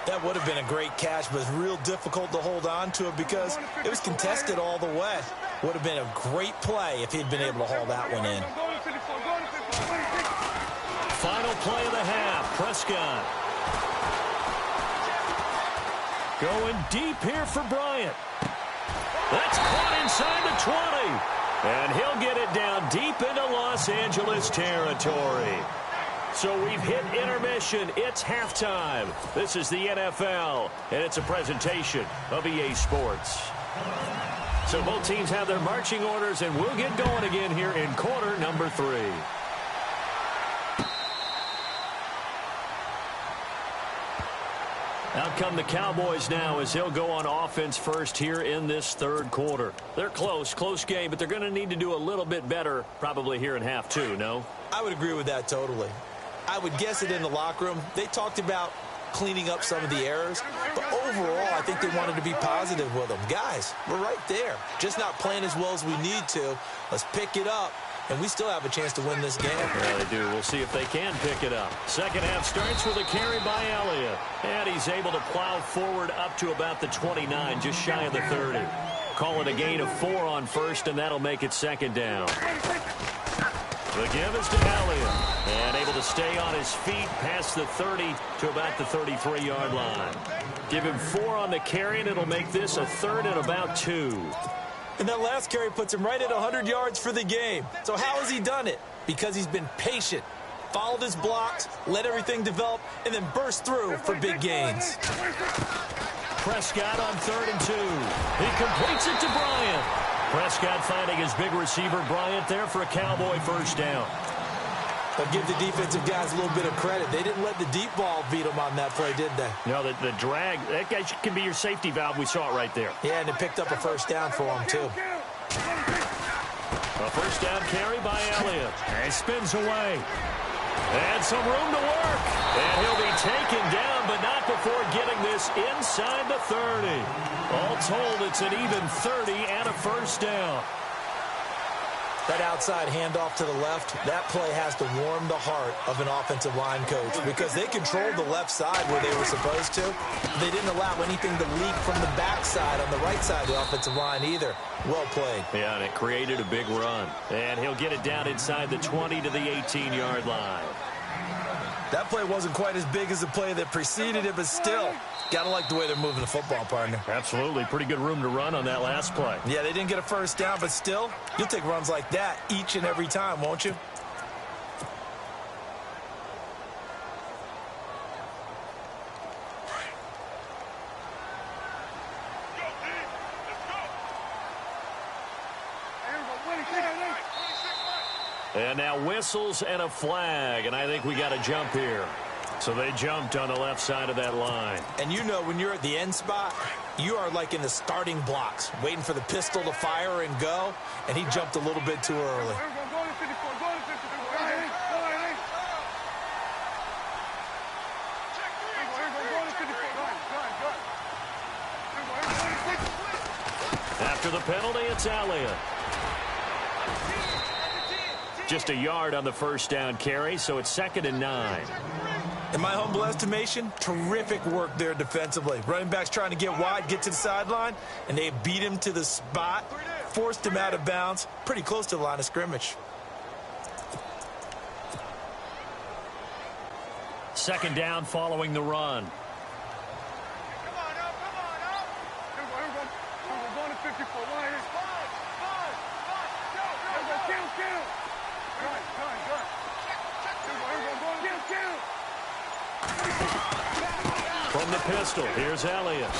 [SPEAKER 3] That would have been a great catch, but it's real difficult to hold on to it because it was contested all the way. Would have been a great play if he'd been able to haul that one in.
[SPEAKER 2] Final play of the half. Prescott going deep here for Bryant. That's caught inside the 20. And he'll get it down deep into Los Angeles territory. So we've hit intermission. It's halftime. This is the NFL, and it's a presentation of EA Sports. So both teams have their marching orders, and we'll get going again here in quarter number 3. Out come the Cowboys now as they'll go on offense first here in this third quarter. They're close game, but they're going to need to do a little bit better probably here in half 2, no?
[SPEAKER 3] I would agree with that totally. I would guess it in the locker room. They talked about cleaning up some of the errors, but overall I think they wanted to be positive with them. Guys, we're right there. Just not playing as well as we need to. Let's pick it up. And we still have a chance to win this game.
[SPEAKER 2] Yeah, they do. We'll see if they can pick it up. Second half starts with a carry by Elliott. And he's able to plow forward up to about the 29, just shy of the 30. Call it a gain of 4 on first, and that'll make it second down. The give is to Elliott. And able to stay on his feet past the 30 to about the 33-yard line. Give him 4 on the carry, and it'll make this a third and about 2.
[SPEAKER 3] And that last carry puts him right at 100 yards for the game. So how has he done it? Because he's been patient, followed his blocks, let everything develop, and then burst through for big gains.
[SPEAKER 2] Prescott on 3rd and 2. He completes it to Bryant. Prescott finding his big receiver Bryant there for a Cowboy first down.
[SPEAKER 3] But give the defensive guys a little bit of credit. They didn't let the deep ball beat them on that play, did they?
[SPEAKER 2] No, the drag, that guy can be your safety valve. We saw it right there.
[SPEAKER 3] Yeah, and it picked up a first down for him, too.
[SPEAKER 2] A first down carry by Elliott. And he spins away. And some room to work. And he'll be taken down, but not before getting this inside the 30. All told, it's an even 30 and a first down.
[SPEAKER 3] That outside handoff to the left, that play has to warm the heart of an offensive line coach because they controlled the left side where they were supposed to. They didn't allow anything to leak from the backside on the right side of the offensive line either. Well played.
[SPEAKER 2] Yeah, and it created a big run. And he'll get it down inside the 20 to the 18-yard line.
[SPEAKER 3] That play wasn't quite as big as the play that preceded it, but still, got to like the way they're moving the football, partner.
[SPEAKER 2] Absolutely. Pretty good room to run on that last play.
[SPEAKER 3] Yeah, they didn't get a first down, but still, you'll take runs like that each and every time, won't you?
[SPEAKER 2] And now whistles and a flag, and I think we got a jump here. So they jumped on the left side of that line.
[SPEAKER 3] And you know when you're at the end spot, you are like in the starting blocks, waiting for the pistol to fire and go, and he jumped a little bit too early.
[SPEAKER 2] After the penalty, it's Elliott. Just a yard on the first down carry, so it's 2nd and 9.
[SPEAKER 3] In my humble estimation, terrific work there defensively. Running backs trying to get wide, get to the sideline, and they beat him to the spot, forced him out of bounds, pretty close to the line of scrimmage.
[SPEAKER 2] Second down following the run.
[SPEAKER 4] Come on up. We're going to 54 line.
[SPEAKER 2] From the pistol, here's Elliott.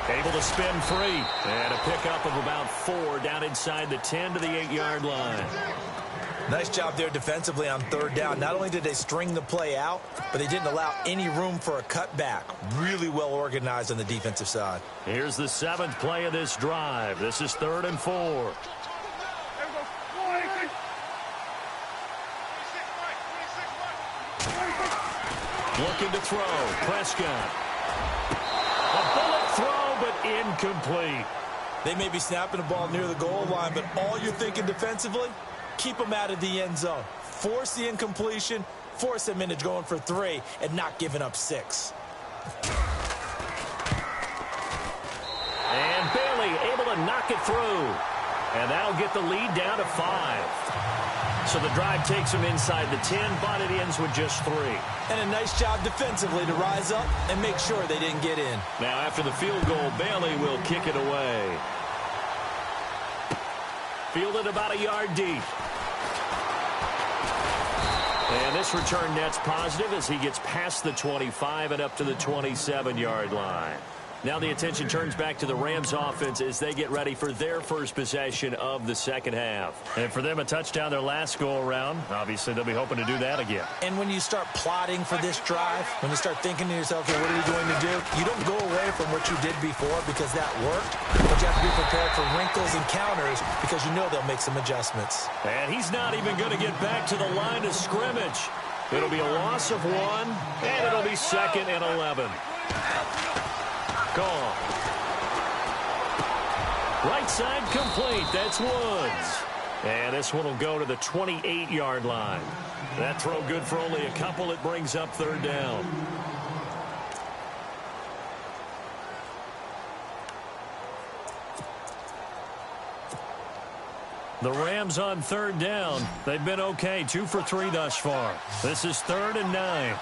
[SPEAKER 2] Able to spin free. And a pickup of about 4 down inside the 10 to the 8-yard line.
[SPEAKER 3] Nice job there defensively on third down. Not only did they string the play out, but they didn't allow any room for a cutback. Really well organized on the defensive side.
[SPEAKER 2] Here's the 7th play of this drive. This is 3rd and 4. Looking to throw. Prescott. A bullet throw, but incomplete.
[SPEAKER 3] They may be snapping the ball near the goal line, but all you're thinking defensively, keep them out of the end zone. Force the incompletion, force them into going for 3, and not giving up 6.
[SPEAKER 2] And Bailey able to knock it through. And that'll get the lead down to 5. So the drive takes them inside the 10, but it ends with just 3.
[SPEAKER 3] And a nice job defensively to rise up and make sure they didn't get in.
[SPEAKER 2] Now after the field goal, Bailey will kick it away. Fielded about a yard deep. And this return net's positive as he gets past the 25 and up to the 27-yard line. Now the attention turns back to the Rams offense as they get ready for their first possession of the second half. And for them, a touchdown their last go-around. Obviously, they'll be hoping to do that again.
[SPEAKER 3] And when you start plotting for this drive, when you start thinking to yourself, okay, what are we going to do? You don't go away from what you did before because that worked, but you have to be prepared for wrinkles and counters because you know they'll make some adjustments.
[SPEAKER 2] And he's not even going to get back to the line of scrimmage. It'll be a loss of 1, and it'll be 2nd and 11. Gone. Right side complete. That's Woods. And this one will go to the 28-yard line. That throw good for only a couple. It brings up 3rd down. The Rams on 3rd down. They've been okay. 2 for 3 thus far. This is 3rd and 9.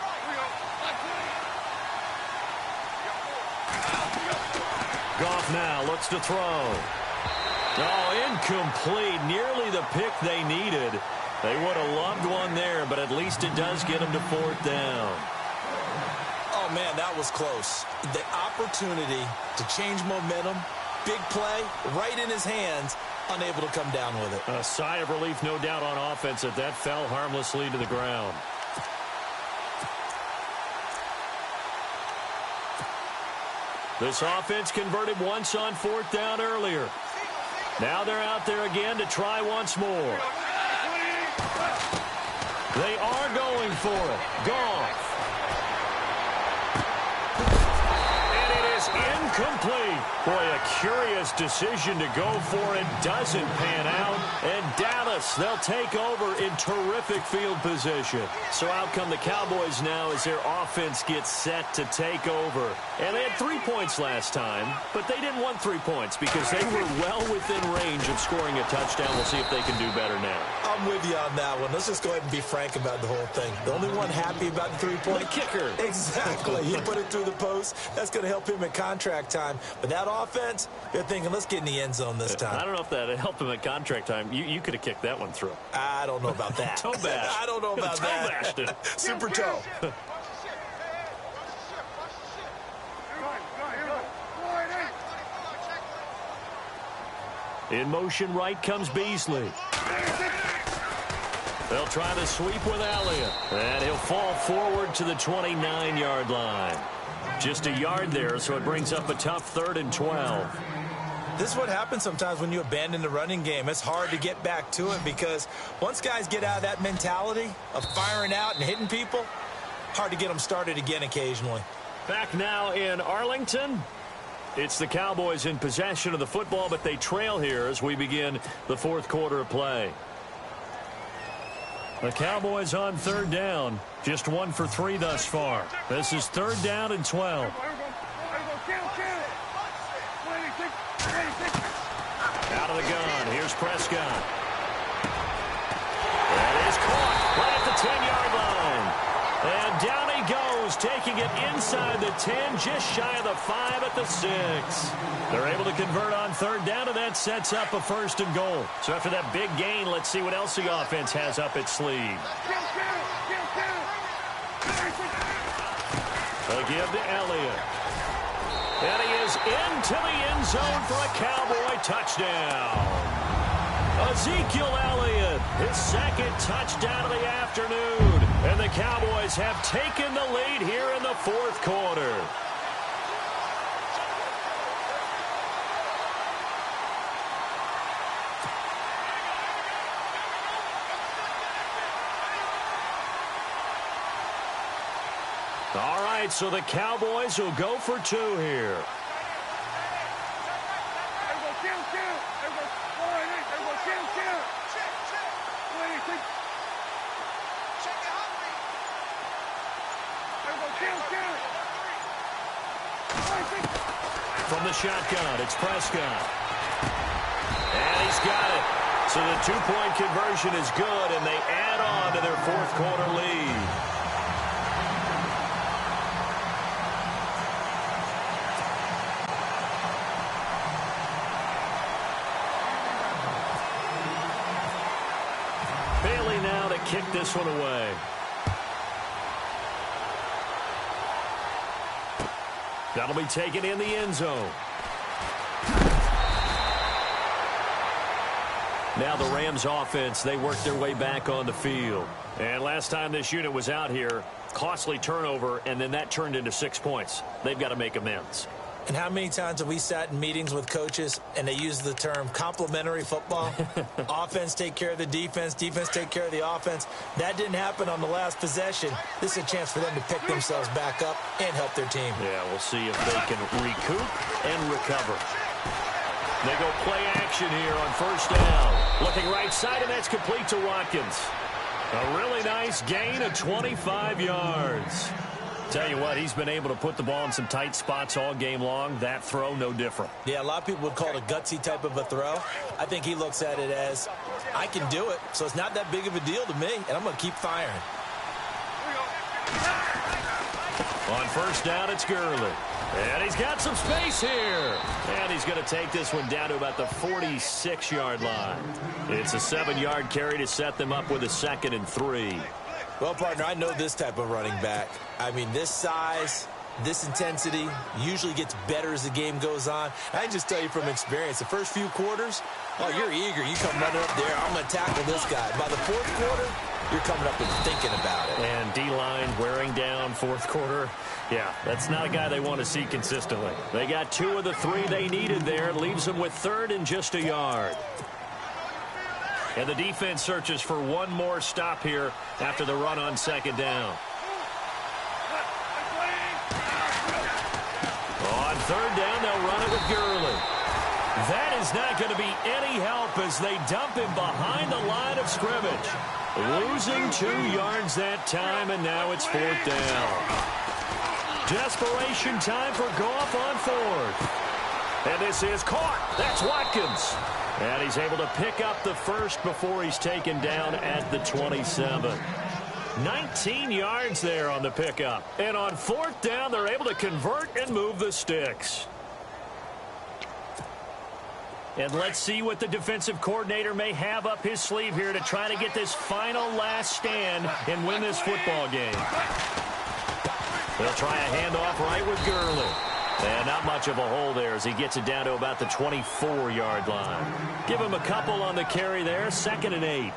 [SPEAKER 2] Goff now looks to throw. Oh, incomplete. Nearly the pick they needed. They would have loved one there, but at least it does get them to 4th down.
[SPEAKER 3] Oh, man, that was close. The opportunity to change momentum, big play, right in his hands, unable to come down with it.
[SPEAKER 2] A sigh of relief, no doubt, on offense that fell harmlessly to the ground. This offense converted once on 4th down earlier. Now they're out there again to try once more. They are going for it. Goff. And it is incomplete. Boy, a curious decision to go for it. Doesn't pan out. And Dallas, they'll take over in terrific field position. So out come the Cowboys now as their offense gets set to take over. And they had 3 points last time, but they didn't want 3 points because they were well within range of scoring a touchdown. We'll see if they can do better now.
[SPEAKER 3] I'm with you on that one. Let's just go ahead and be frank about the whole thing. The only one happy about the 3-point.
[SPEAKER 2] The kicker.
[SPEAKER 3] Exactly. He put it through the post. That's going to help him in contract time. But that offense, they're thinking, let's get in the end zone this time.
[SPEAKER 2] I don't know if that helped him at contract time. You could have kicked that one through.
[SPEAKER 3] I don't know about that.
[SPEAKER 2] Toe bash.
[SPEAKER 3] I don't know about that.
[SPEAKER 2] Toe bashed it.
[SPEAKER 3] Super toe.
[SPEAKER 2] In motion right comes Beasley. They'll try the sweep with Elliott. And he'll fall forward to the 29-yard line. Just a yard there, so it brings up a tough 3rd and 12.
[SPEAKER 3] This is what happens sometimes when you abandon the running game. It's hard to get back to it because once guys get out of that mentality of firing out and hitting people, hard to get them started again occasionally.
[SPEAKER 2] Back now in Arlington. It's the Cowboys in possession of the football, but they trail here as we begin the 4th quarter of play. The Cowboys on third down. Just 1 for 3 thus far. This is third down and 12. Out of the gun. Here's Prescott. That is caught right at the 10-yard line. And down he goes, taking it inside the 10, just shy of the 5 at the 6. They're able to convert on third down, and that sets up a 1st and goal. So after that big gain, let's see what else the offense has up its sleeve. They give to Elliott. And he is into the end zone for a Cowboy touchdown. Ezekiel Elliott, his 2nd touchdown of the afternoon. And the Cowboys have taken the lead here in the 4th quarter. All right, so the Cowboys will go for 2 here. From the shotgun, it's Prescott. And he's got it. So the 2-point conversion is good, and they add on to their 4th quarter lead. Bailey now to kick this one away. That'll be taken in the end zone. Now the Rams offense, they work their way back on the field. And last time this unit was out here, costly turnover, and then that turned into 6 points. They've got to make amends.
[SPEAKER 3] And how many times have we sat in meetings with coaches and they use the term complementary football? Offense take care of the defense, defense take care of the offense. That didn't happen on the last possession. This is a chance for them to pick themselves back up and help their team.
[SPEAKER 2] Yeah, we'll see if they can recoup and recover. They go play action here on 1st down. Looking right side, and that's complete to Watkins. A really nice gain of 25 yards. Tell you what, he's been able to put the ball in some tight spots all game long. That throw, no different.
[SPEAKER 3] Yeah, a lot of people would call it a gutsy type of a throw. I think he looks at it as, I can do it, so it's not that big of a deal to me, and I'm going to keep firing.
[SPEAKER 2] On 1st down, it's Gurley. And he's got some space here. And he's going to take this one down to about the 46-yard line. It's a 7-yard carry to set them up with a 2nd and 3.
[SPEAKER 3] Well, partner, I know this type of running back. I mean, this size, this intensity usually gets better as the game goes on. I can just tell you from experience, the first few quarters, oh, you're eager. You come running up there, I'm going to tackle this guy. By the 4th quarter, you're coming up and thinking about it.
[SPEAKER 2] And D-line wearing down 4th quarter. Yeah, that's not a guy they want to see consistently. They got 2 of the 3 they needed there. Leaves them with 3rd and just a yard. And the defense searches for one more stop here after the run on 2nd down. On 3rd down, they'll run it with Gurley. That is not going to be any help as they dump him behind the line of scrimmage. Losing 2 yards that time, and now it's 4th down. Desperation time for Goff on 4th. And this is caught. That's Watkins. And he's able to pick up the 1st before he's taken down at the 27. 19 yards there on the pickup. And on 4th down, they're able to convert and move the sticks. And let's see what the defensive coordinator may have up his sleeve here to try to get this final last stand and win this football game. They'll try a handoff right with Gurley. And not much of a hole there as he gets it down to about the 24-yard line. Give him a couple on the carry there, 2nd and 8.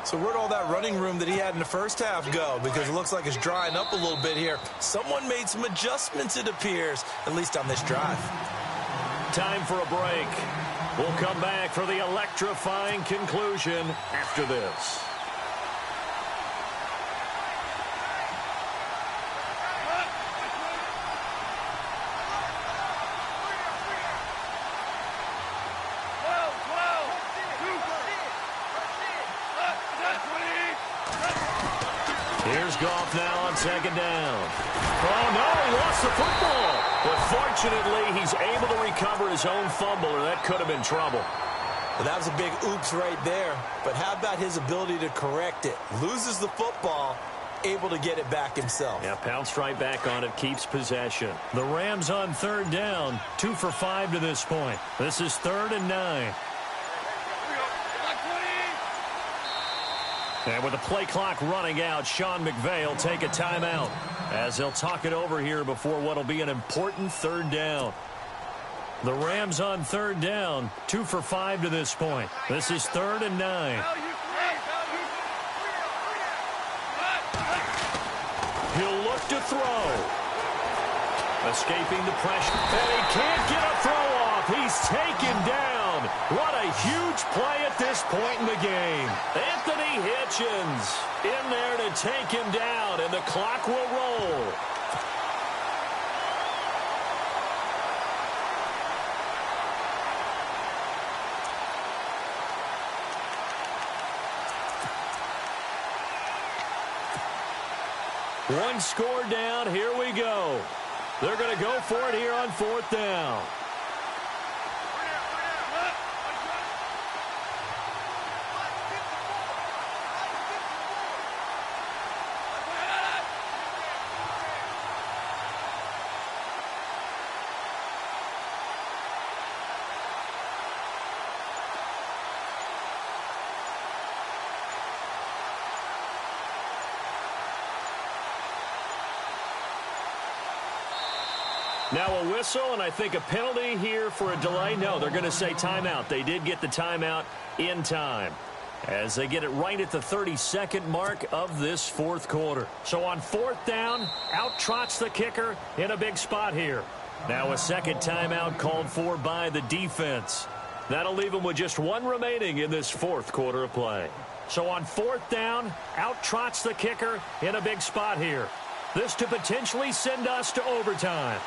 [SPEAKER 3] So where'd all that running room that he had in the first half go? Because it looks like it's drying up a little bit here. Someone made some adjustments, it appears, at least on this drive.
[SPEAKER 2] Time for a break. We'll come back for the electrifying conclusion after this. Here's Goff now on second down. Oh, no, he lost the football. But fortunately, he's able to recover his own fumble, or that could have been trouble.
[SPEAKER 3] Well, that was a big oops right there. But how about his ability to correct it? Loses the football, able to get it back himself.
[SPEAKER 2] Yeah, pounced right back on it, keeps possession. The Rams on third down, 2 for 5 to this point. This is 3rd and 9. And with the play clock running out, Sean McVay will take a timeout as they'll talk it over here before what will be an important third down. The Rams on third down, 2 for 5 to this point. This is 3rd and 9. He'll look to throw. Escaping the pressure. And he can't get a throw off. He's taken down. What a huge play at this point in the game. Anthony Hitchens in there to take him down, and the clock will roll. One score down. Here we go. They're going to go for it here on 4th down. Now a whistle, and I think a penalty here for a delay. No, they're going to say timeout. They did get the timeout in time as they get it right at the 32nd mark of this 4th quarter. So on 4th down, out trots the kicker in a big spot here. Now a second timeout called for by the defense. That'll leave them with just 1 remaining in this 4th quarter of play. So on 4th down, out trots the kicker in a big spot here. This to potentially send us to overtime.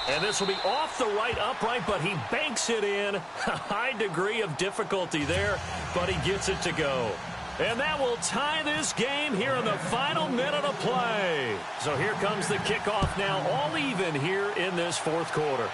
[SPEAKER 2] And this will be off the right upright, but he banks it in. A high degree of difficulty there, but he gets it to go. And that will tie this game here in the final minute of play. So here comes the kickoff now, all even here in this 4th quarter.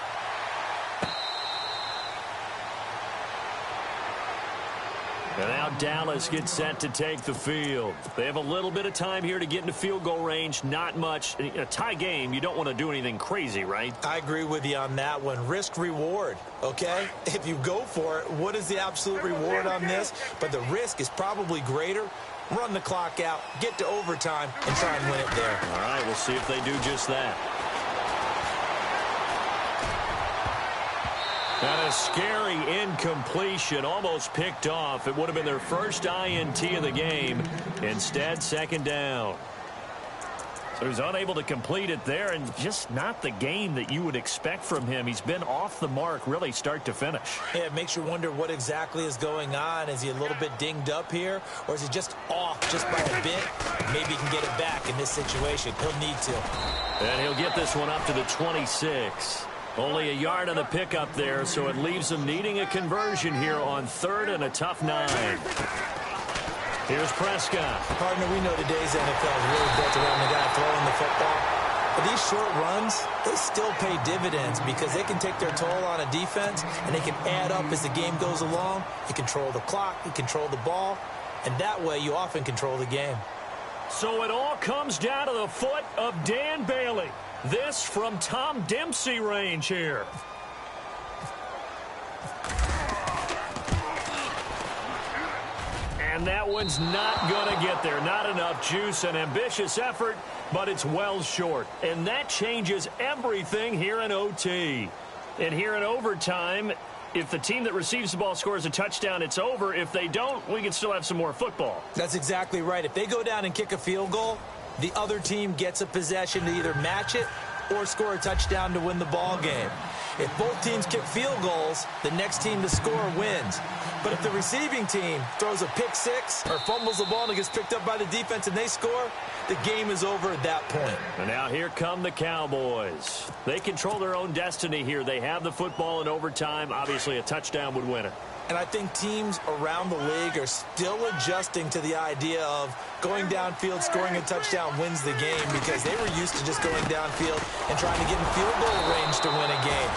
[SPEAKER 2] And now Dallas gets set to take the field. They have a little bit of time here to get into field goal range. Not much. In a tie game, you don't want to do anything crazy, right?
[SPEAKER 3] I agree with you on that one. Risk-reward, okay? If you go for it, what is the absolute reward on this? But the risk is probably greater. Run the clock out, get to overtime, and try and win it there.
[SPEAKER 2] All right, we'll see if they do just that. And a scary incompletion, almost picked off. It would have been their first INT of the game. Instead, 2nd down. So he's unable to complete it there, and just not the game that you would expect from him. He's been off the mark, really start to finish.
[SPEAKER 3] Yeah, it makes you wonder what exactly is going on. Is he a little bit dinged up here, or is he just off just by a bit? Maybe he can get it back in this situation. He'll need to.
[SPEAKER 2] And he'll get this one up to the 26. Only a yard on the pickup there, so it leaves them needing a conversion here on 3rd and a tough 9. Here's Prescott.
[SPEAKER 3] Partner, we know today's NFL is really built around the guy throwing the football. But these short runs, they still pay dividends because they can take their toll on a defense, and they can add up as the game goes along. You control the clock, you control the ball, and that way you often control the game.
[SPEAKER 2] So it all comes down to the foot of Dan Bailey. This from Tom Dempsey range here. And that one's not going to get there. Not enough juice. An ambitious effort, but it's well short. And that changes everything here in OT. And here in overtime, if the team that receives the ball scores a touchdown, it's over. If they don't, we can still have some more football.
[SPEAKER 3] That's exactly right. If they go down and kick a field goal, the other team gets a possession to either match it or score a touchdown to win the ball game. If both teams kick field goals, the next team to score wins. But if the receiving team throws a pick six or fumbles the ball and it gets picked up by the defense and they score, the game is over at that point.
[SPEAKER 2] And now here come the Cowboys. They control their own destiny here. They have the football in overtime. Obviously, a touchdown would win it.
[SPEAKER 3] And I think teams around the league are still adjusting to the idea of going downfield, scoring a touchdown wins the game, because they were used to just going downfield and trying to get in field goal range to win a game.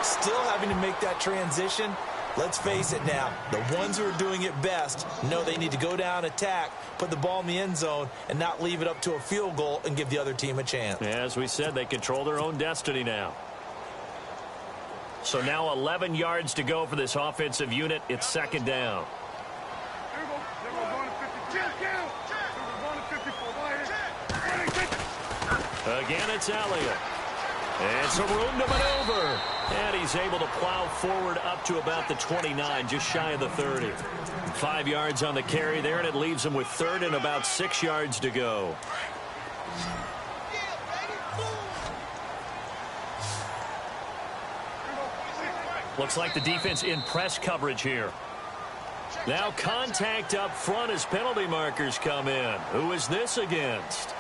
[SPEAKER 3] Still having to make that transition. Let's face it now, the ones who are doing it best know they need to go down, attack, put the ball in the end zone, and not leave it up to a field goal and give the other team a chance.
[SPEAKER 2] As we said, they control their own destiny now. So now 11 yards to go for this offensive unit. It's second down. Again, it's Elliott. And some room to maneuver. And he's able to plow forward up to about the 29, just shy of the 30. 5 yards on the carry there, and it leaves him with third and about 6 yards to go. Looks like the defense in press coverage here. Now contact up front as penalty markers come in. Who is this against?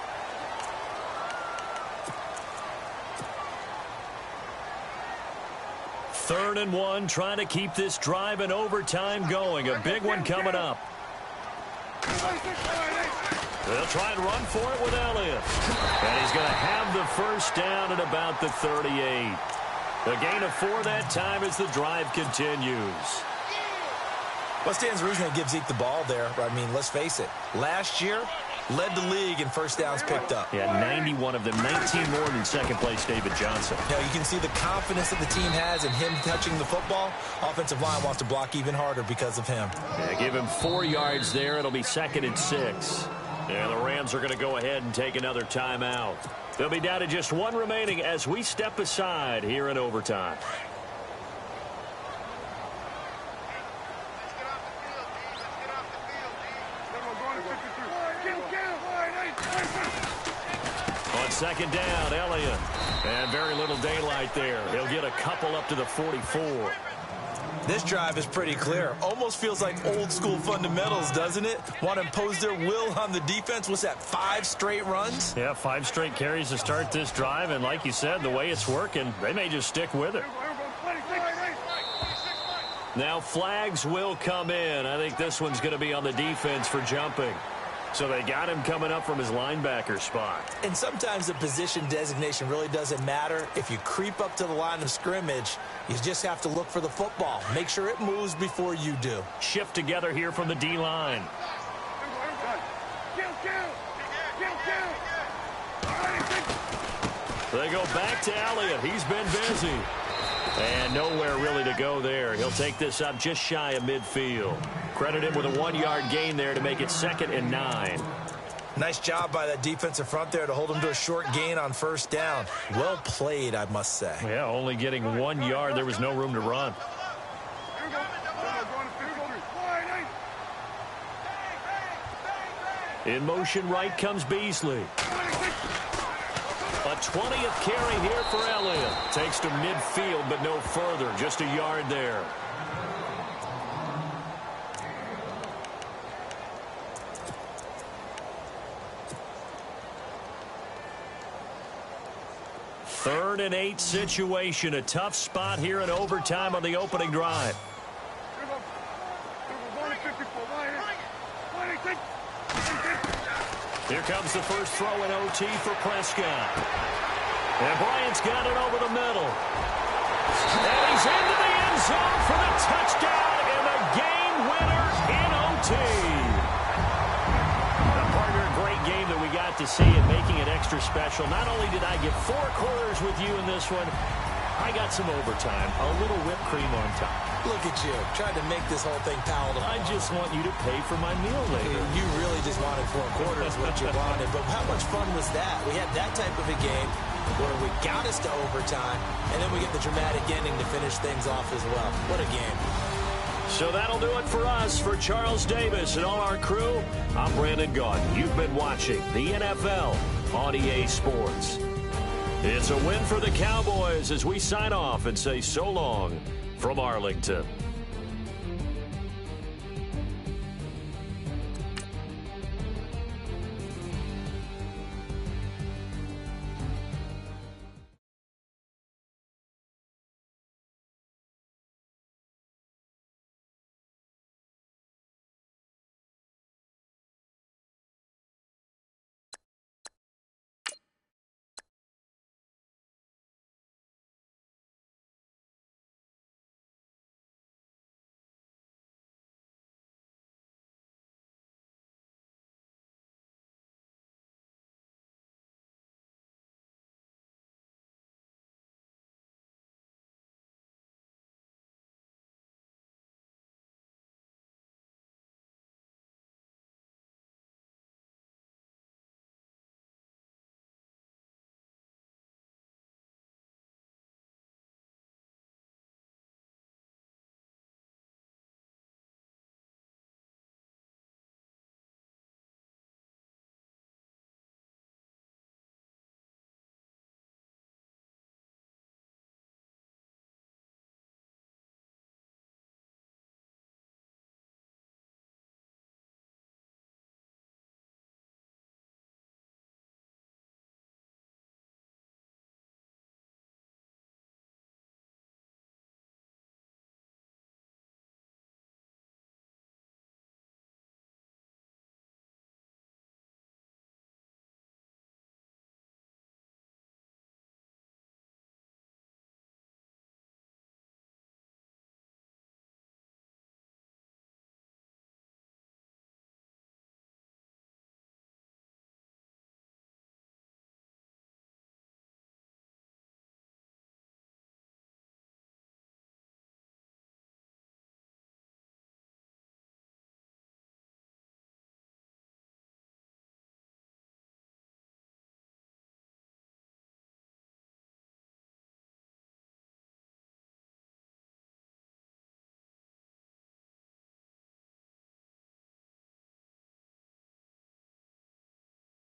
[SPEAKER 2] Third and 1, trying to keep this drive in overtime going. A big one coming up. They'll try and run for it with Elliott. And he's going to have the first down at about the 38. A gain of 4 that time as the drive continues.
[SPEAKER 3] What stands to reason it gives Zeke the ball there? I mean, let's face it. Last year, led the league in first downs picked up.
[SPEAKER 2] Yeah, 91 of them, 19 more than second place David Johnson.
[SPEAKER 3] Now, you can see the confidence that the team has in him touching the football. Offensive line wants to block even harder because of him.
[SPEAKER 2] Yeah, give him 4 yards there. It'll be second and 6. And the Rams are going to go ahead and take another timeout. They'll be down to just 1 remaining as we step aside here in overtime. On second down, Elliott. And very little daylight there. He'll get a couple up to the 44.
[SPEAKER 3] This drive is pretty clear. Almost feels like old school fundamentals, doesn't it? Want to impose their will on the defense. What's that, 5 straight runs?
[SPEAKER 2] Yeah, 5 straight carries to start this drive. And like you said, the way it's working, they may just stick with it. Now flags will come in. I think this one's going to be on the defense for jumping. So they got him coming up from his linebacker spot.
[SPEAKER 3] And sometimes the position designation really doesn't matter. If you creep up to the line of scrimmage, you just have to look for the football. Make sure it moves before you do.
[SPEAKER 2] Shift together here from the D-line. They go back to Elliott. He's been busy. And nowhere really to go there. He'll take this up just shy of midfield. Credit him with a 1-yard gain there to make it second and 9.
[SPEAKER 3] Nice job by that defensive front there to hold him to a short gain on first down. Well played, I must say.
[SPEAKER 2] Yeah, only getting 1 yard. There was no room to run. In motion right comes Beasley. A 20th carry here for Elliott. Takes to midfield, but no further. Just a yard there. Third and 8 situation. A tough spot here in overtime on the opening drive. Here comes the first throw in OT for Prescott. And Bryant's got it over the middle. And he's into the end zone for the touchdown and the game winner in OT. Now, partner, a great game that we got to see and making it extra special. Not only did I get 4 quarters with you in this one, I got some overtime, a little whipped cream on top.
[SPEAKER 3] Look at you, trying to make this whole thing palatable.
[SPEAKER 2] I just want you to pay for my meal later.
[SPEAKER 3] You really just wanted 4 quarters, what you wanted. But how much fun was that? We had that type of a game where we got us to overtime, and then we get the dramatic ending to finish things off as well. What a game.
[SPEAKER 2] So that'll do it for us. For Charles Davis and all our crew, I'm Brandon Gaudin. You've been watching the NFL on EA Sports. It's a win for the Cowboys as we sign off and say so long from Arlington.